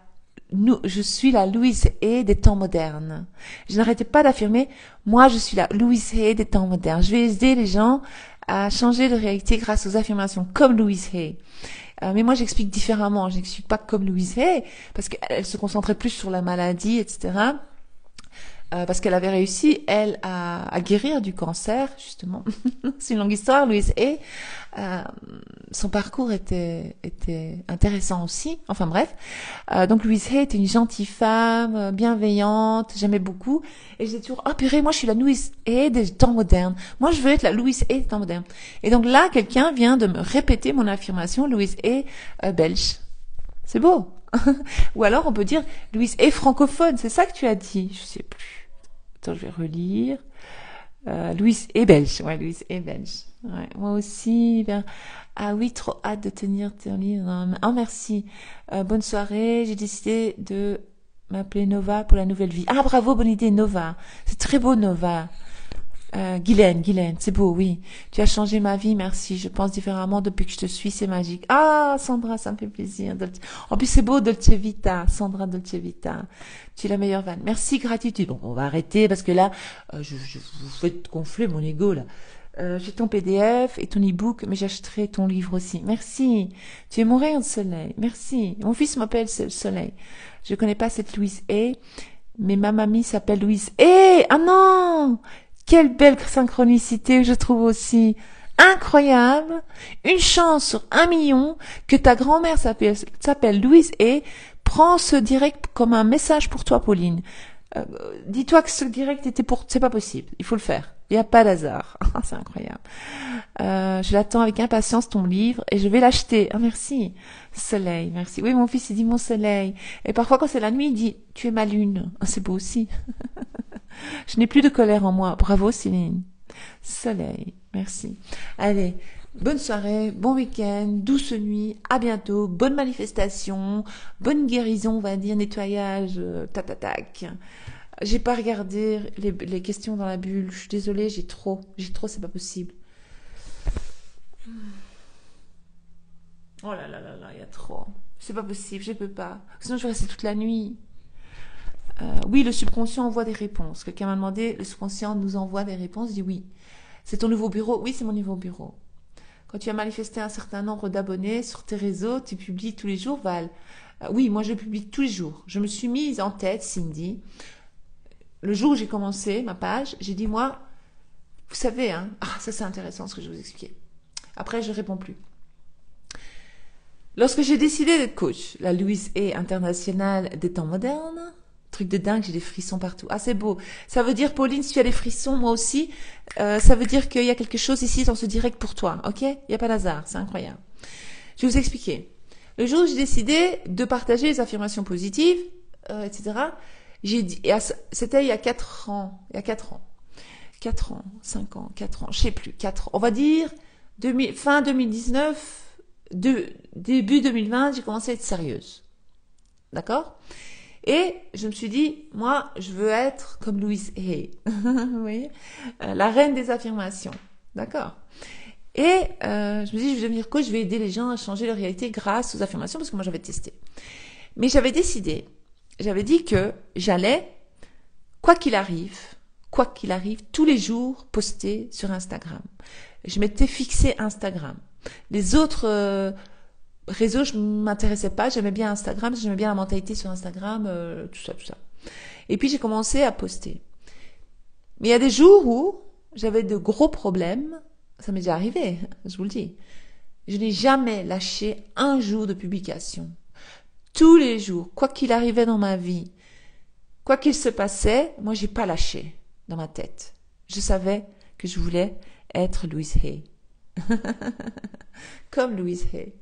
Louise Hay des temps modernes. Je n'arrêtais pas d'affirmer, moi je suis la Louise Hay des temps modernes. Je vais aider les gens à changer de réalité grâce aux affirmations comme Louise Hay. Mais moi j'explique différemment, je n'explique pas comme Louise Hay, parce qu'elle se concentrait plus sur la maladie, etc. Parce qu'elle avait réussi, elle, à guérir du cancer, justement. C'est une longue histoire, Louise Hay. Son parcours était intéressant aussi. Enfin bref. Donc Louise Hay était une gentille femme, bienveillante, j'aimais beaucoup. Et j'ai toujours, oh purée, moi je suis la Louise Hay des temps modernes. Moi je veux être la Louise Hay des temps modernes. Et donc là, quelqu'un vient de me répéter mon affirmation, Louise Hay belge. C'est beau. Ou alors on peut dire Louise Hay francophone, c'est ça que tu as dit. Je sais plus. Attends, je vais relire. Louise est belge. Ouais, Louise est belge. Ouais, moi aussi. Ben, ah oui, trop hâte de tenir ton livre. Oh, merci. Bonne soirée. J'ai décidé de m'appeler Nova pour la nouvelle vie. Ah, bravo, bonne idée, Nova. C'est très beau, Nova. Guylaine, c'est beau, oui. Tu as changé ma vie, merci. Je pense différemment depuis que je te suis, c'est magique. Ah, Sandra, ça me fait plaisir. En plus, c'est beau, Dolce Vita. Sandra Dolce Vita. Tu es la meilleure vanne. Merci, gratitude. Bon, on va arrêter parce que là, je vous fais gonfler mon ego, là. J'ai ton PDF et ton e-book, mais j'achèterai ton livre aussi. Merci. Tu es mon rayon de soleil. Merci. Mon fils m'appelle Soleil. Je connais pas cette Louise Hay, mais ma mamie s'appelle Louise Hay. Ah non! Quelle belle synchronicité, je trouve aussi. Incroyable. Une chance sur 1 million que ta grand-mère s'appelle Louise Hay. Prends ce direct comme un message pour toi, Pauline. Dis-toi que ce direct était pour... C'est pas possible. Il faut le faire. Il n'y a pas d'hasard. C'est incroyable. Je l'attends avec impatience, ton livre, et je vais l'acheter. Ah, merci. Soleil, merci. Oui, mon fils, il dit mon soleil. Et parfois, quand c'est la nuit, il dit, tu es ma lune. Ah, c'est beau aussi. Je n'ai plus de colère en moi. Bravo, Céline. Soleil, merci. Allez, bonne soirée, bon week-end, douce nuit, à bientôt, bonne manifestation, bonne guérison, on va dire, nettoyage, tac. J'ai pas regardé les questions dans la bulle, je suis désolée, j'ai trop, c'est pas possible. Oh là, il y a trop. C'est pas possible, je peux pas. Sinon, je vais rester toute la nuit. Oui, le subconscient envoie des réponses. Quelqu'un m'a demandé, le subconscient nous envoie des réponses. Je dis oui. C'est ton nouveau bureau? Oui, c'est mon nouveau bureau. Quand tu as manifesté un certain nombre d'abonnés sur tes réseaux, tu publies tous les jours, Val. Oui, moi je publie tous les jours. Je me suis mise en tête, Cindy. Le jour où j'ai commencé ma page, j'ai dit moi, vous savez, hein, ça c'est intéressant ce que je vais vous expliquer. Après, je réponds plus. Lorsque j'ai décidé d'être coach, la Louise Hay internationale des temps modernes, truc de dingue, j'ai des frissons partout. Ah, c'est beau. Ça veut dire, Pauline, si tu as des frissons, moi aussi, ça veut dire qu'il y a quelque chose ici dans ce direct pour toi, ok? Il n'y a pas d'hasard, c'est incroyable. Je vais vous expliquer. Le jour où j'ai décidé de partager les affirmations positives, etc., j'ai dit, c'était il y a 4 ans, 5 ans, 4 ans, je sais plus, 4 ans. On va dire, fin 2019, début 2020, j'ai commencé à être sérieuse. D'accord? Et je me suis dit, moi, je veux être comme Louise Hay. Vous voyez, la reine des affirmations. D'accord? Et je me suis dit, je vais devenir coach, je vais aider les gens à changer leur réalité grâce aux affirmations, parce que moi, j'avais testé. Mais j'avais dit que j'allais, quoi qu'il arrive, quoi qu'il arrive, tous les jours, poster sur Instagram. Je m'étais fixé Instagram. Les autres réseaux, je m'intéressais pas. J'aimais bien Instagram, j'aimais bien la mentalité sur Instagram, tout ça, tout ça. Et puis j'ai commencé à poster. Mais il y a des jours où j'avais de gros problèmes. Ça m'est déjà arrivé, je vous le dis. Je n'ai jamais lâché un jour de publication. Tous les jours, quoi qu'il arrivait dans ma vie, quoi qu'il se passait, moi j'ai pas lâché dans ma tête. Je savais que je voulais être Louise Hay. Comme Louise Hay.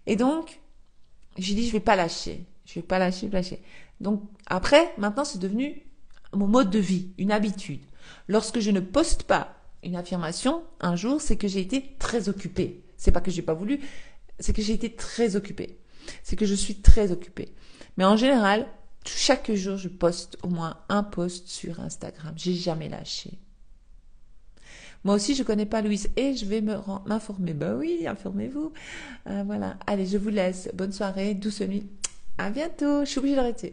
Et donc, j'ai dit je vais pas lâcher. Je vais pas lâcher, lâcher. Donc après, maintenant c'est devenu mon mode de vie, une habitude. Lorsque je ne poste pas une affirmation un jour, c'est que j'ai été très occupée. C'est pas que j'ai pas voulu, c'est que j'ai été très occupée. C'est que je suis très occupée. Mais en général, chaque jour, je poste au moins un post sur Instagram. J'ai jamais lâché. Moi aussi, je connais pas Louise et je vais m'informer. Ben oui, informez-vous. Voilà. Allez, je vous laisse. Bonne soirée, douce nuit. À bientôt. Je suis obligée d'arrêter.